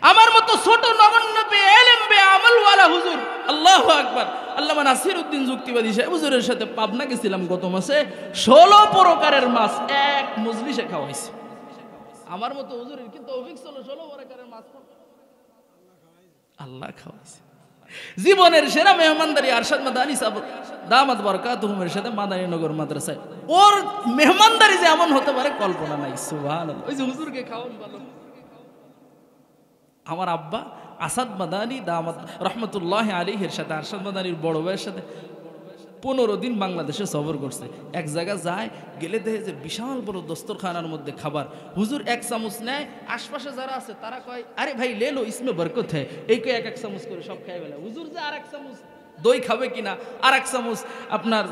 আমার মতো ছোট নগণ্য পেয়ে এলেম পেয়ে আমলওয়ালা হুজুর, আল্লাহু আকবার। আল্লামা নাসিরউদ্দিন যুক্তিবাদী সাহেব হুজুরের সাথে পাবনা গেছিলাম গত মাসে, 16 প্রকারের মাছ এক মজলিসে খাওয়াইছে। আমার মতো হুজুরের কি তৌফিক ছিল 16 প্রকারের মাছ খাওয়া? আল্লাহ খাওয়াইছে। জীবনের সেরা মেহমানদারি আরশাদ মাদানী সাহেব দামাত বরকাতুহুমের সাথে মাদানীনগর মাদ্রাসায়, ওর মেহমানদারি যে এমন হতে পারে কল্পনা নাই। সুবহানাল্লাহ। ওই যে হুজুরকে খাওয়ান ভালো। আমার আব্বা আসাদ মাদানী দামাত রহমতুল্লাহ আলাইহির সাথে আরশাদ মাদানীর বড় ভাইয়ের সাথে 15 দিন বাংলাদেশে সফর করছে। এক জায়গায় যায়, গেলে দেখে যে বিশাল বড় দস্তরখানার মধ্যে খাবার। হুজুর এক চামচ নেয়, আশপাশে যারা আছে তারা কয় আরে ভাই লে লো, ইসমে বরকত হ্যায়, এই কয় এক এক চামচ করে সব খাই ফেলে। হুজুর যে আর এক চামচ দই খাবে কিনা, আর এক চামচ আপনার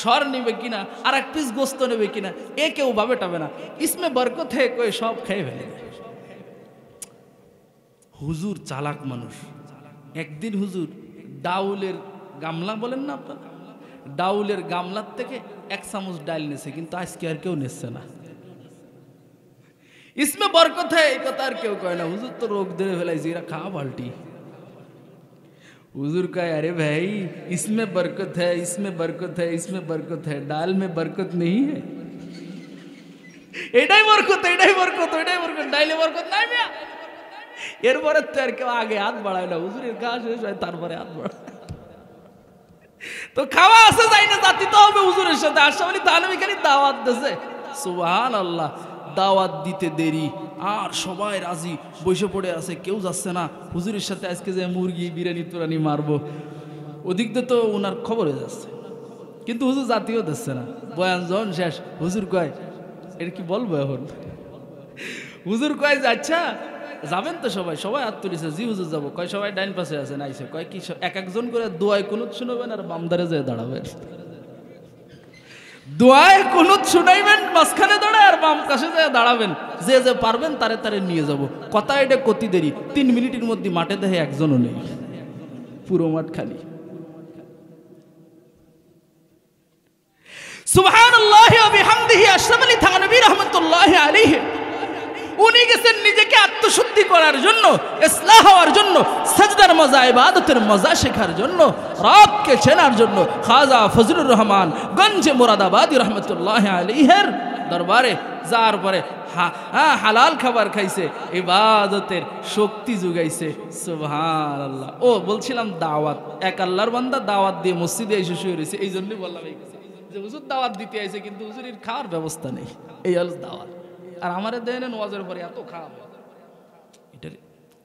সর নেবে কিনা, আর এক পিস গোস্ত নেবে কিনা, এ কেউ ভাবে টাবে না, ইসমে বরকত হ্যায় কয়ে সব খাই ফেলে। হুজুর চালাক মানুষ। একদিন হুজুর ডাউলের গামলা বলেন না আপনার, ডাউলের গামলার থেকে এক চামচ ডাল নেছে, কিন্তু আজকে আর কেউ নেছে না। ইসমে বরকত হয় এই কথা আর কেউ কয় না। হুজুর তো রোগ ধরে ফেলাইছে, এরা খা বাল্টি। হুজুর কয় আরে ভাই इसमें बरकत है, इसमें बरकत है, इसमें बरकत है, दाल में बरकत नहीं है। এটাই বরকত, এটাই বরকত, এটাই বরকত, ডাইলে বরকত নাই মিয়া। এরপরে তো আর কেউ আগে হাত বাড়ায় না, হুজুরের কাজ শেষ হয় তারপরে হাত বাড়ায়। তো খাওয়া আছে যাই না, জাতি তো হবে হুজুরের সাথে। আশরাফ আলী থানভী খালি দাওয়াত দিয়েছে, সুবহানাল্লাহ। দাওয়াত দিতে দেরি আর সবাই রাজি, বসে পড়ে আছে, কেউ যাচ্ছে না হুজুরের সাথে আজকে যে মুরগি বিরিয়ানি তুরানি মারবো। ওদিক দিয়ে তো ওনার খবর হয়ে যাচ্ছে, কিন্তু হুজুর জাতিও দিচ্ছে না। বয়ান যখন শেষ, হুজুর কয় এটা কি বলবো এখন? হুজুর কয় যে আচ্ছা যাবেন তো সবাই? সবাই হাত তুলেছে, জি হুজুর যাবো। কয় সবাই ডাইন পাশে আছেন, আইসে। কয় কি এক একজন করে দোয়ায় কুনুত শুনাবেন আর বামদারে যেয়ে দাঁড়াবেন। দোয়ায় কুনুত শুনাইবেন মাঝখানে দাঁড়ায়, আর বাম কাছে যেয়ে দাঁড়াবেন। যে যে পারবেন তারে তারে নিয়ে যাব। কথা এটা কতি দেরি, 3 মিনিটের মধ্যে মাঠে দেখে একজনও নেই, পুরো মাঠ খালি। সুবহানাল্লাহি ওয়া বিহামদিহি। আশরাফ আলী থানভী রাহমাতুল্লাহি আলাইহি উনি গেছেন নিজেকে আত্মশুদ্ধি করার জন্য, ইসলাহ হওয়ার জন্য, সাজদার মজা, ইবাদতের মজা শেখার জন্য, রবকে চেনার জন্য। খাজা ফজলুর রহমান গঞ্জে মুরাদাবাদী রহমতুল্লাহ আলাইহির দরবারে যার পরে হালাল খাবার খাইছে, ইবাদতের শক্তি জুগাইছে। সুবহানাল্লাহ। ও বলছিলাম দাওয়াত, এক আল্লাহর বান্দা দাওয়াত দিয়ে মসজিদে এসে শুয়ে রয়েছে। এই জন্যই বললাম যে হুজুর দাওয়াত দিতে আইছে, কিন্তু হুজুরের খাওয়ার ব্যবস্থা নেই। এই হল দাওয়াত। আর আমারে দেন ওয়াজের পরে এত খাওয়া, এটা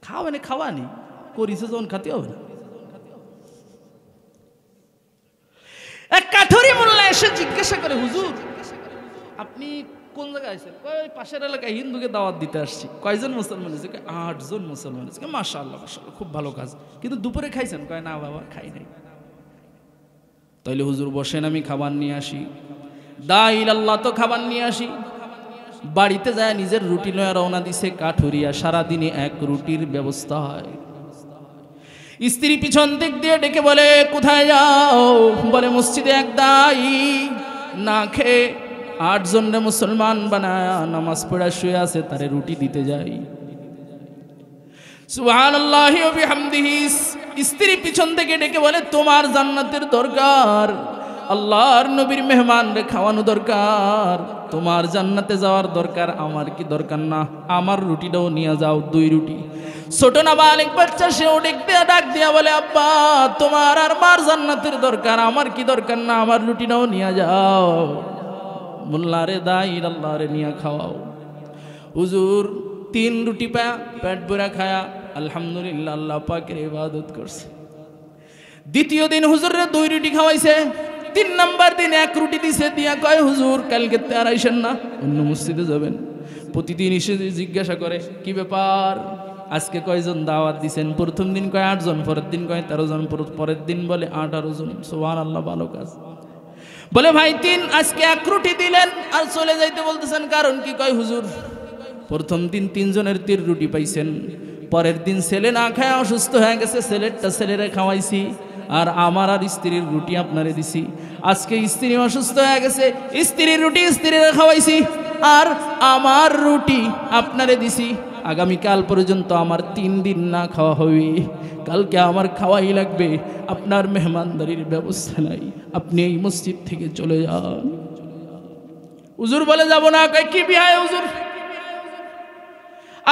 খাওয়া মানে খাওয়া নি করিছে যখন খাতে হবে না। এক কাঠুরি মোল্লা এসে জিজ্ঞাসা করে, হুজুর আপনি কোন জায়গায় আছেন? কয় পাশের এলাকায় হিন্দুকে দাওয়াত দিতে আসছি। কয়জন মুসলমান আছে? 8 জন মুসলমান আছে। মাশাআল্লাহ মাশাআল্লাহ, খুব ভালো কাজ, কিন্তু দুপুরে খাইছেন? কয় না বাবা খাই নাই। তাইলে হুজুর বসেন, আমি খাবার নিয়ে আসি। দা ইলাল্লাহ তো খাবার নিয়ে আসি। বাড়িতে যায় নিজের রুটি লয়ে রওনা দিছে কাঠুরিয়া। সারাদিনে 1 রুটির ব্যবস্থা হয়। স্ত্রী পিছন দিক দিয়ে ডেকে বলে, কোথায় যাও? বলে মসজিদে এক দাই না খেয়ে 8 জনরে মুসলমান বানায় নামাজ পড়া শুয়ে আছে, তারে রুটি দিতে যাই। সুবহানাল্লাহি ওয়া বিহামদিহি। স্ত্রী পিছন থেকে ডেকে বলে, তোমার জান্নাতের দরকার, আল্লাহর নবীর মেহমান রে খাওয়ানো দরকার, তোমার জান্নাতে যাওয়ার দরকার, আমার কি দরকার না? আমার রুটিটাও নিয়ে যাও, 2 রুটি। ছোট নাবালিক বাচ্চা সেও ডাক দিয়া বলে, আব্বা তোমার আর মার জান্নাতের দরকার, আমার কি দরকার না? আমার রুটিটাও নিয়ে যাও। মোল্লা রে দাই আল্লাহ রে নিয়ে খাওয়াও। হুজুর 3 রুটি পায়া পেট ভরা খায়া আলহামদুলিল্লাহ আল্লাহ পাকের ইবাদত করছে। দ্বিতীয় দিন হুজুরের 2 রুটি খাওয়াইছে। 3 নাম্বার দিন 1 রুটি দিছে, দিয়া কয় হুজুর কালকে আর আইসেন না, অন্য মসজিদে যাবেন। প্রতিদিন এসে জিজ্ঞাসা করে, কি ব্যাপার আজকে কয়জন দাওয়াত দিছেন? প্রথম দিন কয় 8 জন, পরের দিন কয় 13 জন, পরের দিন বলে 18 জন। সুবহানাল্লাহ, ভালো কাজ। বলে ভাই 3 আজকে 1 রুটি দিলেন আর চলে যাইতে বলতেছেন, কারণ কি? কয় হুজুর প্রথম দিন 3 জনের 3 রুটি পাইছেন, পরের দিন ছেলে না খায় অসুস্থ হয়ে গেছে, ছেলেরটা ছেলেরে খাওয়াইছি, আর আমার আর স্ত্রীর রুটি আপনারে দিছি। আজকে স্ত্রী অসুস্থ হয়ে গেছে, স্ত্রীর রুটি স্ত্রীরা খাওয়াইছি, আর আমার রুটি আপনারে দিছি। আগামীকাল পর্যন্ত আমার 3 দিন না খাওয়া হবে, কালকে আমার খাওয়াই লাগবে। আপনার মেহমানদারির ব্যবস্থা নাই, আপনি এই মসজিদ থেকে চলে যান। হুজুর বলে যাব না। কি বিহায় হুজুর,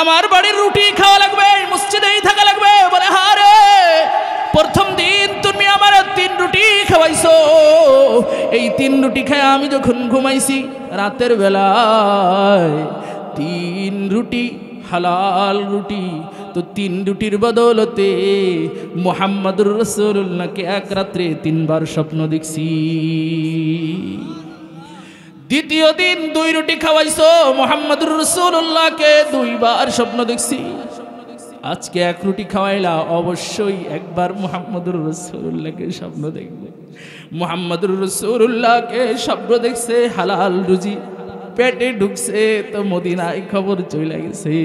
আমার বাড়ির রুটি খাওয়া লাগবে, এই মসজিদেই থাকা লাগবে। বলে হারে, প্রথম দিন তুমি আমার 3 রুটি খাওয়াইছো, এই 3 রুটি খায় আমি যখন ঘুমাইছি রাতের বেলায় 3 রুটি হালাল রুটি, তো 3 রুটির বদলতে মুহাম্মদুর রাসূলুল্লাহকে এক রাত্রে 3 বার স্বপ্ন দেখছি। দ্বিতীয় দিন 2 রুটি খাওয়াইছো, মুহাম্মদুর রাসূলুল্লাহকে 2 বার স্বপ্ন দেখছি। আজকে 1 রুটি খাওয়াইলা, অবশ্যই একবার মুহাম্মদুর রাসূলুল্লাহকে স্বপ্ন দেখবে। মুহাম্মদুর রাসূলুল্লাহকে স্বপ্ন দেখছে, হালাল রুজি পেটে ঢুকছে, তো মদিনায় খবর চলে গেছে।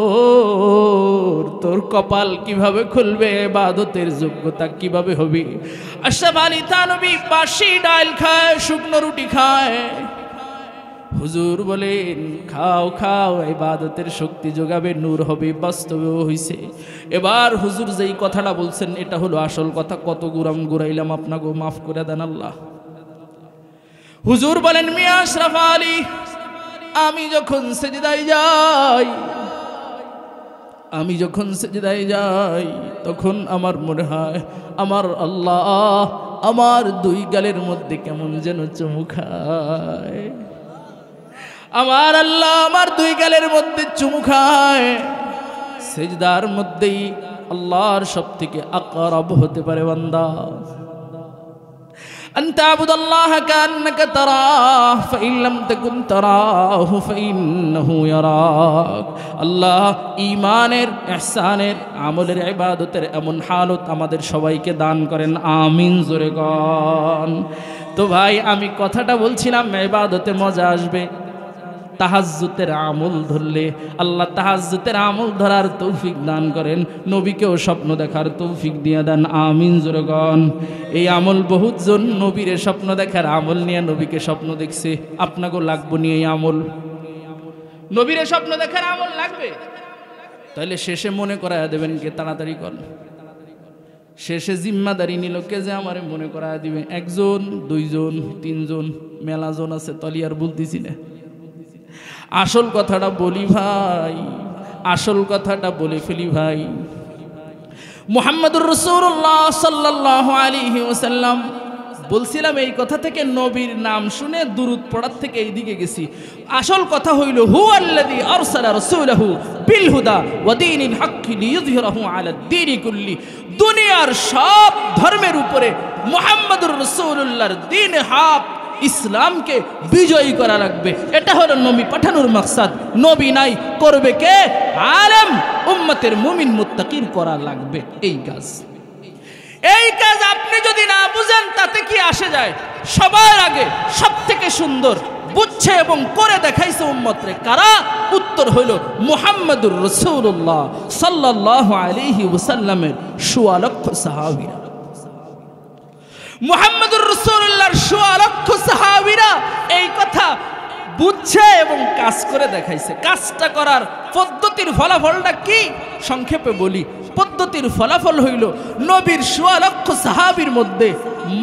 হারামখোর, তোর কপাল কিভাবে খুলবে, ইবাদতের যোগ্যতা কিভাবে হবে? আশরাফ আলী থানভী বাসি ডাল খায়, শুকনো রুটি খায়। হুজুর বলেন খাও খাও, ইবাদতের শক্তি যোগাবে, নূর হবে। বাস্তবেও হইছে। এবার হুজুর যেই কথাটা বলছেন এটা হলো আসল কথা। কত গুরাম গুরাইলাম, আপনাকে মাফ করে দেন আল্লাহ। হুজুর বলেন মিয়া আশরাফ আলী, আমি যখন সেজদায় যাই, তখন আমার মনে হয় আমার আল্লাহ আমার 2 গালের মধ্যে কেমন যেন চুমু খায়। আমার আল্লাহ আমার 2 গালের মধ্যে চুমু খায়। সেজদার মধ্যেই আল্লাহর সবথেকে আকরাব হতে পারে বান্দা। أن تعبد الله كأنك تراه فإن لم تكن تراه فإنه يراك। আল্লাহ ঈমানের, ইহসানের, আমলের, ইবাদতের এমন হালত আমাদের সবাইকে দান করেন, আমিন জোরে গণ। তো ভাই আমি কথাটা বলছিলাম, ইবাদতে মজা আসবে। তাহাজ্জুদের আমল ধরলে আল্লাহ তাহাজ্জুদের আমল ধরার তৌফিক দান করেন, নবীকেও স্বপ্ন দেখার তৌফিক দিয়ে দেন, আমিন জোরে গণ। এই আমল বহুতজন নবীর স্বপ্ন দেখার আমল নিয়ে নবীকে স্বপ্ন দেখছে। আপনাকেও লাগবো নিয়ে এই আমল, নবীর স্বপ্ন দেখার আমল লাগবে। তাহলে শেষে মনে করায় দেবেন কে? তাড়াতাড়ি কর। শেষে জিম্মাদারি নিল কে যে আমারে মনে করায় দিবে? 1 জন, 2 জন, 3 জন, মেলা জন আছে, তলি আর বলতেছি না। আসল কথাটা বলি ভাই, আসল কথাটা বলে ফেলি ভাই। মুহাম্মদুর রাসূলুল্লাহ সাল্লাল্লাহু আলাইহি ওয়াসাল্লাম বলছিলাম, এই কথা থেকে নবীর নাম শুনে দুরূদ পড়ার থেকে এইদিকে গেছি। আসল কথা হইল হুয়াল্লাযী আরসালা রাসূলাহু বিল হুদা ওয়া দীনিল হক লিইয়ুযহিরাহু আলাদ দীনি কুল্লি। দুনিয়ার সব ধর্মের উপরে মুহাম্মদুর রাসূলুল্লাহর দ্বীন হক ইসলামকে বিজয়ী করা লাগবে। এটা হলো নবী পাঠানোর মাকসাদ। নবী নাই, করবে কে? আলেম, উম্মতের মুমিন মুত্তাকির করা লাগবে এই কাজ। এই কাজ আপনি যদি না বুঝেন তাতে কি আসে যায়? সবার আগে সবথেকে সুন্দর বুঝছে এবং করে দেখাইছে উম্মতরে কারা? উত্তর হইল মুহাম্মদুর রাসূলুল্লাহ সাল্লাল্লাহু আলাইহি ওয়াসাল্লামের ১৬ লক্ষ সাহাবীরা। মুহাম্মদুর রাসূলুল্লাহর ১৬ লক্ষ সাহাবীরা এই কথা বুঝছে এবং কাজ করে দেখাইছে। কাজটা করার পদ্ধতির ফলাফলটা কি? সংক্ষেপে বলি, পদ্ধতির ফলাফল হইল নবীর ১৬ লক্ষ সাহাবীর মধ্যে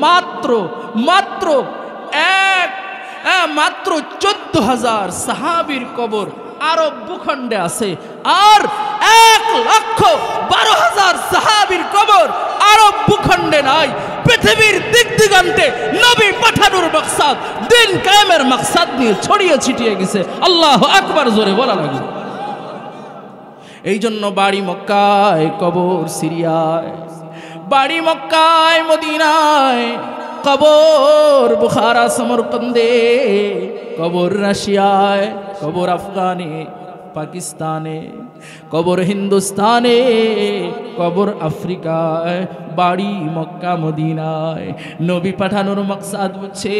মাত্র ১৪,০০০ সাহাবীর কবর আরব ভূখণ্ডে আছে, আর ১,১২,০০০ সাহাবীর কবর আরব ভূখণ্ডে নাই। পৃথিবীর দিক দিগন্তে নবী পাঠানোর মাকসাদ, দিন কায়েমের মাকসাদ নিয়ে ছড়িয়ে ছিটিয়ে গেছে। আল্লাহু আকবার জোরে বলা লাগে। এই জন্য বাড়ি মক্কায়, কবর সিরিয়ায়, বাড়ি মক্কায় মদিনায়, কবর বুখারা সমরকন্দে, কবর রাশিয়ায়, কবর আফগানে, পাকিস্তানে, কবর হিন্দুস্তানে, কবর আফ্রিকায়, বাড়ি মক্কা মদিনায়। নবী পাঠানোর মাকসাদ বুঝছে,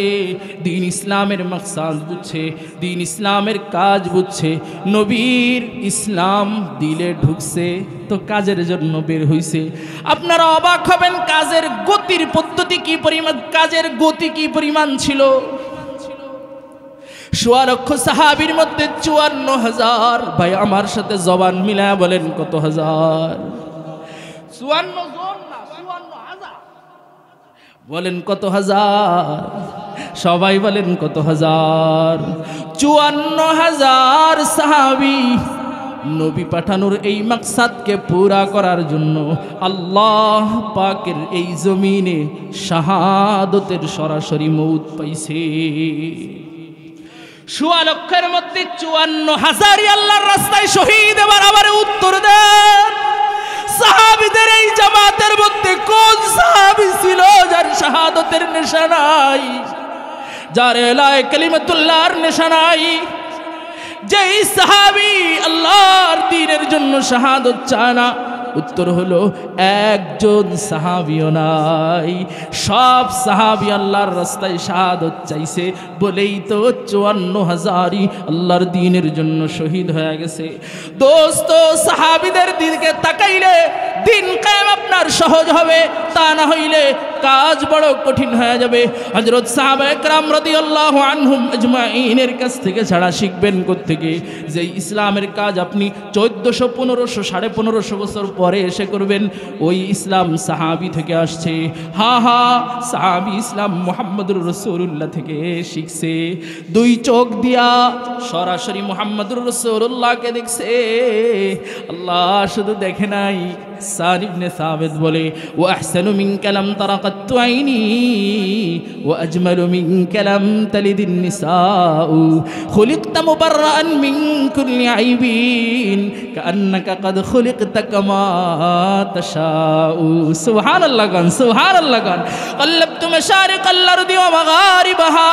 দ্বীন ইসলামের মাকসাদ বুঝছে, দ্বীন ইসলামের কাজ বুঝছে। নবীর ইসলাম দিলে ঢুকছে তো কাজের জন্য বের হইছে। আপনারা অবাক হবেন কাজের গতির পদ্ধতি কি পরিমাণ, কাজের গতি কি পরিমাণ ছিল। ১৬ লক্ষ সাহাবীর মধ্যে ৫৪,০০০, ভাই আমার সাথে জবান মিলায়া বলেন কত হাজার? ৫৪ জন না, ৫৪,০০০। বলেন কত হাজার? সবাই বলেন কত হাজার? ৫৪,০০০ সাহাবী নবী পাঠানোর এই মাকসাদকে পুরা করার জন্য আল্লাহ পাকের এই জমিনে শাহাদতের সরাসরি মউত পাইছে। ১৬ লক্ষের মধ্যে ৫৪,০০০ আল্লাহর রাস্তায় শহীদ। এবার আবার উত্তর দেন, সাহাবীদের এই জামাতের মধ্যে কোন সাহাবী ছিল যার শাহাদতের নেশা নাই, যার এলায় কালিমাতুল্লাহর নেশা নাই? যেই সাহাবী আল্লাহর দ্বীনের জন্য শাহাদত চায় না, উত্তর হলো একজন সাহাবীও নাই। সব সাহাবী আল্লাহর রাস্তায় শাহাদত চাইছে বলেই তো ৫৪,০০০ই আল্লাহর দ্বীনের জন্য শহীদ হয়ে গেছে। দোস্ত, সাহাবীদের দিকে তাকাইলে দিন কায়েম আপনার সহজ হবে, তা না হইলে কাজ বড় কঠিন হয়ে যাবে। হযরত সাহাবায়ে কেরাম রাদিয়াল্লাহু আনহুম আজমাইনের কাছ থেকে ছাড়া শিখবেন কোত্থেকে? যে ইসলামের কাজ আপনি ১৪০০, ১৫০০, ১৫৫০ বছর পরে এসে করবেন, ওই ইসলাম সাহাবী থেকে আসছে। সাহাবী ইসলাম মুহাম্মদুর রাসূলুল্লাহ থেকে শিখছে। দুই চোখ দিয়া সরাসরি মুহাম্মদুর রাসূলুল্লাহকে দেখছে। আল্লাহ শুধু দেখে নাই। হাসান ইবনে সাবিত বলে, ওয়া আহসানু মিনকা লাম তারা কাত্তু আইনি ওয়া আজমালু মিনকা লাম তালিদিন নিসাউ খুলিকতা মুবাররাআন মিন কুল্লি আইবিন কাআন্নাকা কাদ খুলিকতা কামা তাশাউ। সুবহানাল্লাহ গান, সুবহানাল্লাহ গান। قلبت مشارق الأرض ومغاربها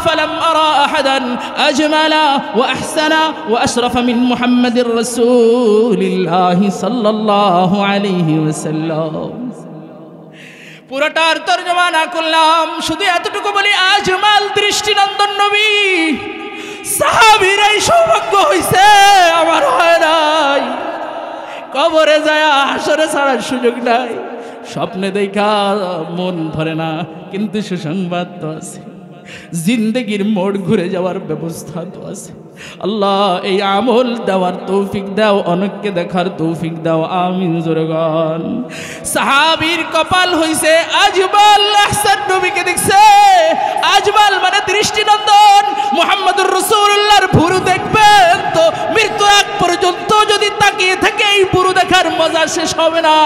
فلم أرى أحدا أجمل وأحسن وأشرف من محمد رسول الله صلى الله عليه وسلم। পুরোটার তরজমা না করলাম, শুধু এতটুকু বলি, আজমাল দৃষ্টিনন্দন নবী। সাহাবীর এই সৌভাগ্য হইছে, আমার হয় নাই। কবরে যায় হাসরে ছাড়ার সুযোগ নাই। স্বপ্নে দেখা মন ভরে না, কিন্তু সুসংবাদ তো আছে, জিন্দেগির মোড় ঘুরে যাওয়ার ব্যবস্থা তো আছে। আল্লাহ এই আমল দেওয়ার তৌফিক দাও, অনেককে দেখার তৌফিক দাও, আমিন জোরে গান। সাহাবীর কপাল হইছে আজমাল, আহসান নবীকে দেখছে। আজমাল মানে দৃষ্টিনন্দন। মুহাম্মদুর রাসূলুল্লাহর ভুরু দেখবেন তো মৃত্যু আগ পর্যন্ত যদি তাকিয়ে থাকে, এই ভুরু দেখার মজা শেষ হবে না।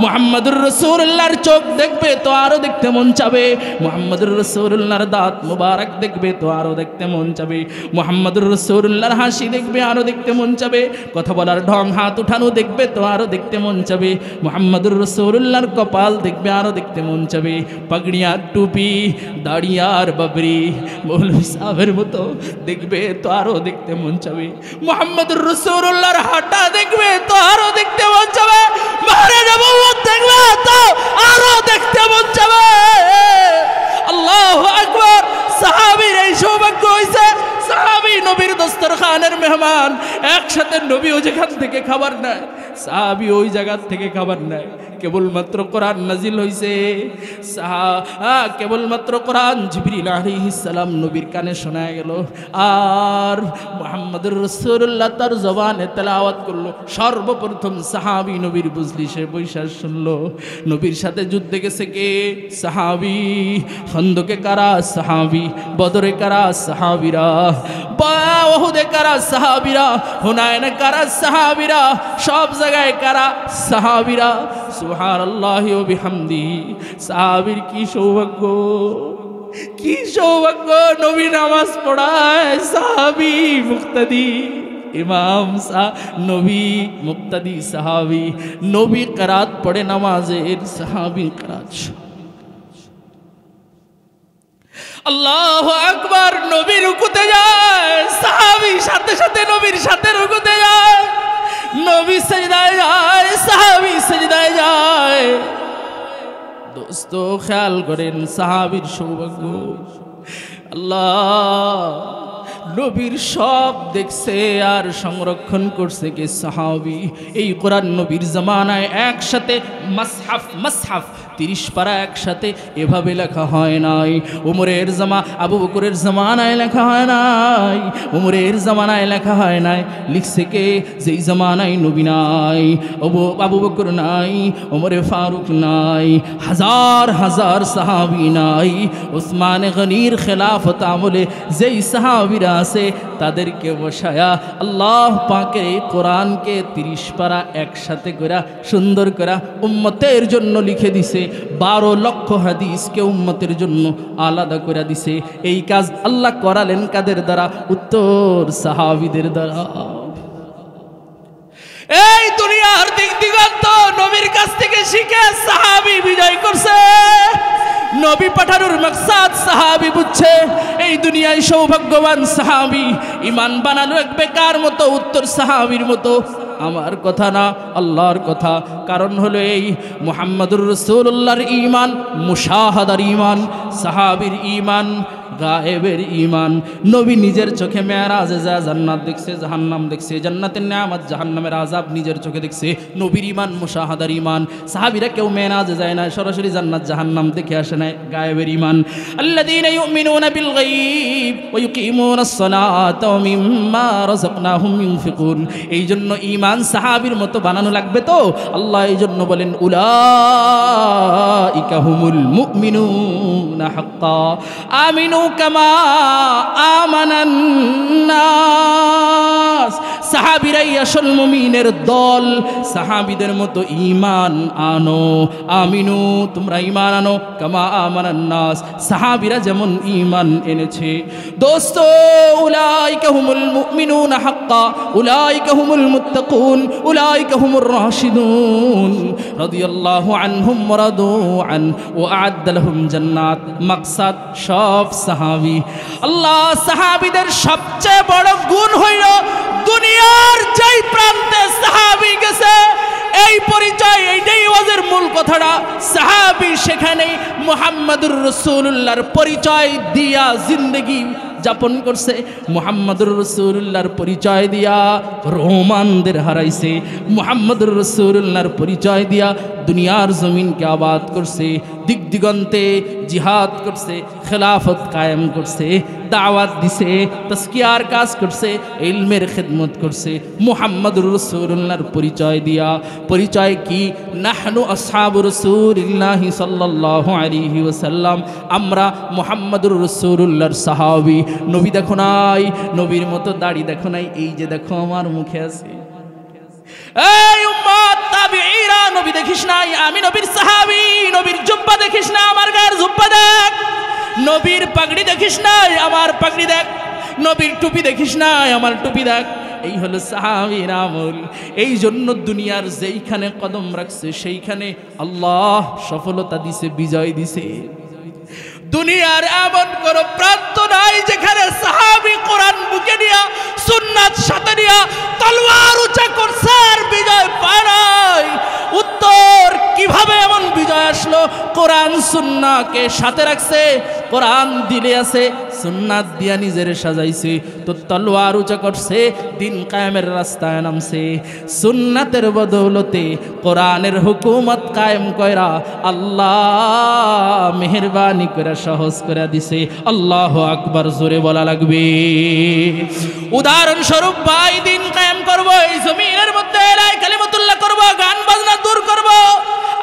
মুহাম্মদুর রাসূলুল্লাহর চোখ দেখবে তো আরো দেখতে মন চাবে। মুহাম্মদুর রাসূলুল্লাহর দাঁত মুবারক দেখবে তো আরো দেখতে মন চাবে। মুহাম্মদুর রাসূলুল্লাহর হাসি দেখবে আরো দেখতে মন চাবে। কথা বলার ঢং, হাত উঠানো দেখবে তো আরো দেখতে মন চাবে। মুহাম্মদুর রাসূলুল্লাহর কপাল দেখবে আরো দেখতে মন চাবে। পাগড়িয়া, টুপি, দাড়ি আর বাবরি মৌলভী সাহেবের মতো দেখবে তো আরো দেখতে মন চাবে। মুহাম্মদুর রাসূলুল্লাহর হাঁটা দেখবে তো আরো দেখতে মন চাবে। মারে নবুয়ত দেখবে তো আরো দেখতে মন চাবে। আল্লাহু আকবার। সাহাবীর এই সৌভাগ্য হইছে, সাহাবী নবীর দস্তরখানের মেহমান। একসাথে নবীও যেখান থেকে খাবার নেয়, সাহাবী ওই জায়গা থেকে খাবার নেয়। কেবলমাত্র কোরআন নাজিল হইছে, কেবলমাত্র কোরআন জিবরিল আলাইহিস সালাম নবীর কানে শোনা গেল, আর মুহাম্মদুর রাসূলুল্লাহ তার জবানে তেলাওয়াত করলো। সর্বপ্রথম সাহাবী নবীর বুজলিশে বৈশা শুনলো। নবীর সাথে যুদ্ধে গেছে কে? সাহাবী। খন্দকে কারা? সাহাবী। বদরে কারা? সাহাবীরা। উহুদে কারা? সাহাবীরা। হুনাইনে কারা? সাহাবীরা। সব জায়গায় কারা? সাহাবীরা। সুবহানাল্লাহি ওয়া বিহামদিহি। সাহাবীর কি সৌভাগ্য, কি সৌভাগ্য! নবী নামাজ পড়ায়, সাহাবী মুক্তাদি ইমাম, নবী মুক্তাদি সাহাবী। নবী কিরাত পড়ে নামাজের, সাহাবী কিরাত। আল্লাহু আকবার। নবী রুকুতে যায়, সাহাবী সাথে সাথে নবীর সাথে রুকুতে যায়। নবী সিজদায় যায়, সাহাবী সিজদায় যায়। দোস্ত খেয়াল করেন সাহাবীর সৌভাগ্য। আল্লাহ নবীর সব দেখছে আর সংরক্ষণ করছে কে? সাহাবী। এই কোরআন নবীর জামানায় একসাথে মাসহাফ 30 পারা একসাথে এভাবে লেখা হয় নাই। উমরের আবু বকরের জামানায় লেখা হয় নাই, উমরের জামানায় লেখা হয় নাই। লিখছে কে? যেই জামানায় নবী নাই, আবু বকর নাই, উমরে ফারুক নাই, হাজার হাজার সাহাবী নাই। উসমান গনির খেলাফত আমলে যেই সাহাবীরা আছে তাদেরকে বসায়া আল্লাহ পাকের এই কোরআনকে 30 পারা একসাথে করে সুন্দর করে উম্মতের জন্য লিখে দিছে। 12 লক্ষ হাদিসকে উম্মতের জন্য আলাদা করে দিছে। এই কাজ আল্লাহ করালেন কাদের দ্বারা? উত্তর সাহাবীদের দ্বারা। এই দুনিয়ার দিক দিগন্ত নবীর কাছ থেকে শিখে সাহাবী বিজয় করছে। নবী পাঠানোর মাকসাদ সাহাবী বুঝছে। এই দুনিয়ায় সৌভাগ্যবান সাহাবী। ঈমান বানালো এক বেকার মতো, উত্তর সাহাবীর মতো। আমার কথা না, আল্লাহর কথা। কারণ হলো এই মুহাম্মদুর রাসূলুল্লাহর ঈমান মুশাহাদার ঈমান, সাহাবীর ঈমান গায়েবের ঈমান। নবী নিজের চোখে মেরাজে যা জান্নাত দেখছে, জাহান্নাম দেখছে, জান্নাতের নিয়ামত, জাহান্নামের আযাব নিজের চোখে দেখছে। নবীর ঈমান মুশাহাদার ঈমান। সাহাবীরা কেউ মেরাজে যায় না, সরাসরি জান্নাত জাহান্নাম দেখে আসে না। গায়েবের ঈমান। আল্লাযীনা ইউমিনুনা বিল গায়ব ওয়া ইউকিমুনাস সালাতা ওয়া মিম্মা রাযাকনাহুম ইউনফিকুন। এই জন্য ঈমান সাহাবীর মতো বানানো লাগবে। তো আল্লাহ এই জন্য বলেন উলাইকা হুমুল মুমিনুনা হাক্কা আমিনু কামা আমানান নাস। সাহাবীরাই আসল মুমিনের দল। সাহাবীদের মতো ঈমান আনো। আমিনু, তোমরা ঈমান আনো। কামা আমানান নাস, সাহাবীরা যেমন ঈমান এনেছে। দোস্ত উলাইকা হুমুল মুমিনুনা হাক্কা, উলাইকা হুমুল মুত্তাকুন, উলাইকা হুমুর রাশিদুন রাদিয়াল্লাহু আনহুম ওয়া রাদু আন ওয়া আ'আদ্দা লাহুম জান্নাত। মাকসাদ সব সাহাবী। আল্লাহ সাহাবীদের সবচেয়ে বড় গুণ হইল দুনিয়ার যেই প্রান্তে সাহাবী গেছে এই পরিচয়, এইটাই ওয়াজের মূল কথাটা। সাহাবী সেখানে মুহাম্মদুর রাসূলুল্লাহর পরিচয় দিয়া জিন্দেগি যাপন করছে। মুহাম্মদুর রাসূলুল্লাহর পরিচয় দিয়া রোমানদের হারাইছে। মুহাম্মদুর রাসূলুল্লাহর পরিচয় দিয়া দুনিয়ার জমিনকে আবাদ করছে। দিক দিগন্তে জিহাদ করছে, খেলাফত কায়েম করছে, দাওয়াত দিছে, তাজকিয়ার কাজ করছে, ইলমের খিদমত করছে। মুহাম্মদুর রাসূলুল্লাহর পরিচয় দিয়া। পরিচয় কি? নাহনু আসহাবু রাসূলিল্লাহি সাল্লাল্লাহু আলাইহি ওয়াসাল্লাম। আমরা মুহাম্মদুর রাসূলুল্লাহর সাহাবী। নবী দেখো নাই, নবীর মতো দাড়ি দেখো নাই, এই যে দেখো আমার মুখে আছে। এই উম্মত তাবিঈরা, নবী দেখিস নাই? আমি নবীর সাহাবী। নবীর জুব্বা দেখিস না? আমার গায়ের জুব্বা দেখ। নবীর পাগড়ি দেখিস নাই? আমার পাগড়ি দেখ। নবীর টুপি দেখিস নাই? আমার টুপি দেখ। এই হলো সাহাবীর আমল। এই জন্য দুনিয়ার যেইখানে কদম রাখছে সেইখানে আল্লাহ সফলতা দিছে, বিজয় দিছে। দুনিয়ার এমন কোন প্রান্ত নাই যেখানে সাহাবী কোরআন বুকে নিয়া, সুন্নাত সাথে নিয়া তলোয়ার উঁচা করছে আর বিজয় পায় নাই। উত্তর কিভাবে এমন বিজয় আসলো? কোরআন সুন্নাহকে সাথে রাখছে, কোরআন দিলে আছে, সুন্নাত দিয়া নিজের সাজাইছে। তো তলোয়ার উঁচা করছে, দিন কায়েমের রাস্তায় নামছে। সুন্নাতের বদৌলতে কোরআনের হুকুমত কায়েম কইরা আল্লাহ মেহেরবানি করে সহজ করে দিছে। আল্লাহু আকবার, জোরে বলা লাগবে। উদাহরণস্বরূপ ভাই, দিন কায়েম করব, এই জমিনের মধ্যে লা কালিমাতুল্লাহ করব, গান বাজনা দূর করব।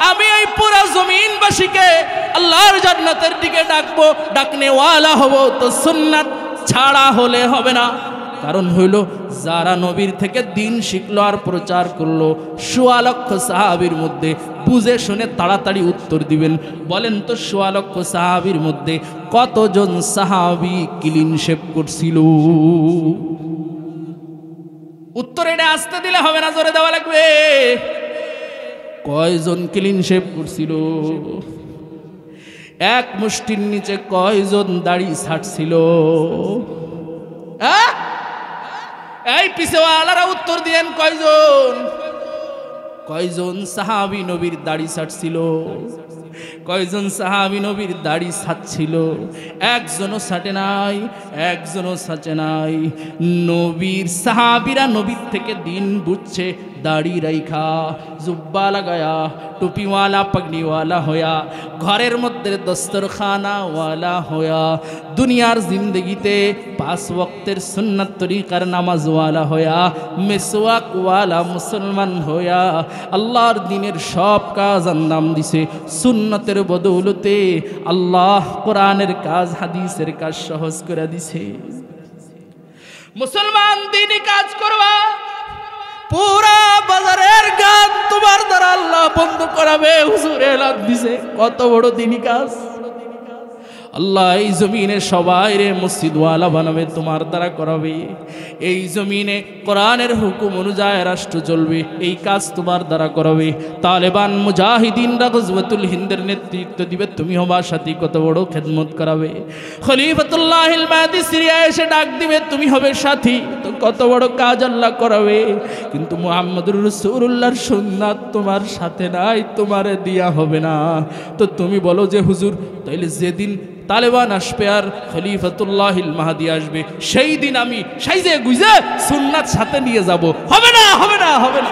আমি এই পুরো জমিনবাসীকে আল্লাহর জান্নাতের দিকে ডাকবো, ডাকনেওয়ালা হব। তো সুন্নাত ছাড়া হলে হবে না। কারণ হইল যারা নবীর থেকে দিন শিখলো আর প্রচার করলো, ১৬ লক্ষ সাহাবীর মধ্যে বুঝে শুনে তাড়াতাড়ি উত্তর দিবেন। বলেন তো ১৬ লক্ষ সাহাবীর মধ্যে কতজন সাহাবী ক্লিন শেভ করছিল? উত্তর এটা আসতে দিলে হবে না, জোরে দেওয়া লাগবে। কয়জন ক্লিন শেভ করছিল? এক মুষ্টির নিচে কয়জন দাড়ি ছাড়ছিল? এই পিছেওয়ালারা উত্তর দিয়েন, কয়জন? কয়জন সাহাবী নবীর দাড়ি ছাড়ছিল? কয়জন সাহাবী নবীর দাড়ি ছাড়ছিল? একজনও ছাটে নাই, একজনও ছাটে নাই। নবীর সাহাবীরা নবীর থেকে দিন বুঝছে, দাড়ি রাইখা, জুব্বা লাগায়া, টুপিওয়ালা পাগড়িওয়ালা হয়া, ঘরের মধ্যে দস্তরখানাওয়ালা হয়া, দুনিয়ার জিন্দগিতে 5 ওয়াক্তের সুন্নাত তরিকার নামাজওয়ালা হয়া, মেসওয়াকওয়ালা মুসলমান হয়া আল্লাহর দিনের সব কাজ আঞ্জাম দিছে। সুন্নতের বদৌলতে আল্লাহ কোরআনের কাজ, হাদিসের কাজ সহজ করে দিছে। মুসলমান দিনই কাজ করবা, পুরা বাজারের গান তোমার দ্বারা আল্লাহ বন্ধ করাবে। হুজুর এলান দিছে, কত বড় দিনই কাজ। আল্লাহ এই জমিনে সবাই রে মসজিদওয়ালা বানাবে, তোমার দ্বারা করাবে। এই জমিনে কোরআনের হুকুম অনুযায়ী রাষ্ট্র চলবে, এই কাজ তোমার দ্বারা করাবে। তালেবান মুজাহিদিনরা গজওয়াতুল হিন্দের নেতৃত্ব দিবে, তুমি হবা সাথী, কত বড় খেদমত করাবে। খলিফাতুল্লাহিল মাহদি সিরিয়া এসে ডাক দিবে, তুমি হবে সাথী, তো কত বড় কাজ আল্লাহ করাবে। কিন্তু মুহাম্মদুর রাসূলুল্লাহর সুন্নাত তোমার সাথে নাই, তোমারে দিয়া হবে না। তো তুমি বলো যে হুজুর, তাইলে যেদিন তালেবান আসবে আর খলিফাতুল্লাহিল মাহদি আসবে, সেই দিন আমি সাইজে গুইজে সুন্নাত সাথে নিয়ে যাব, হবে না, হবে না, হবে না।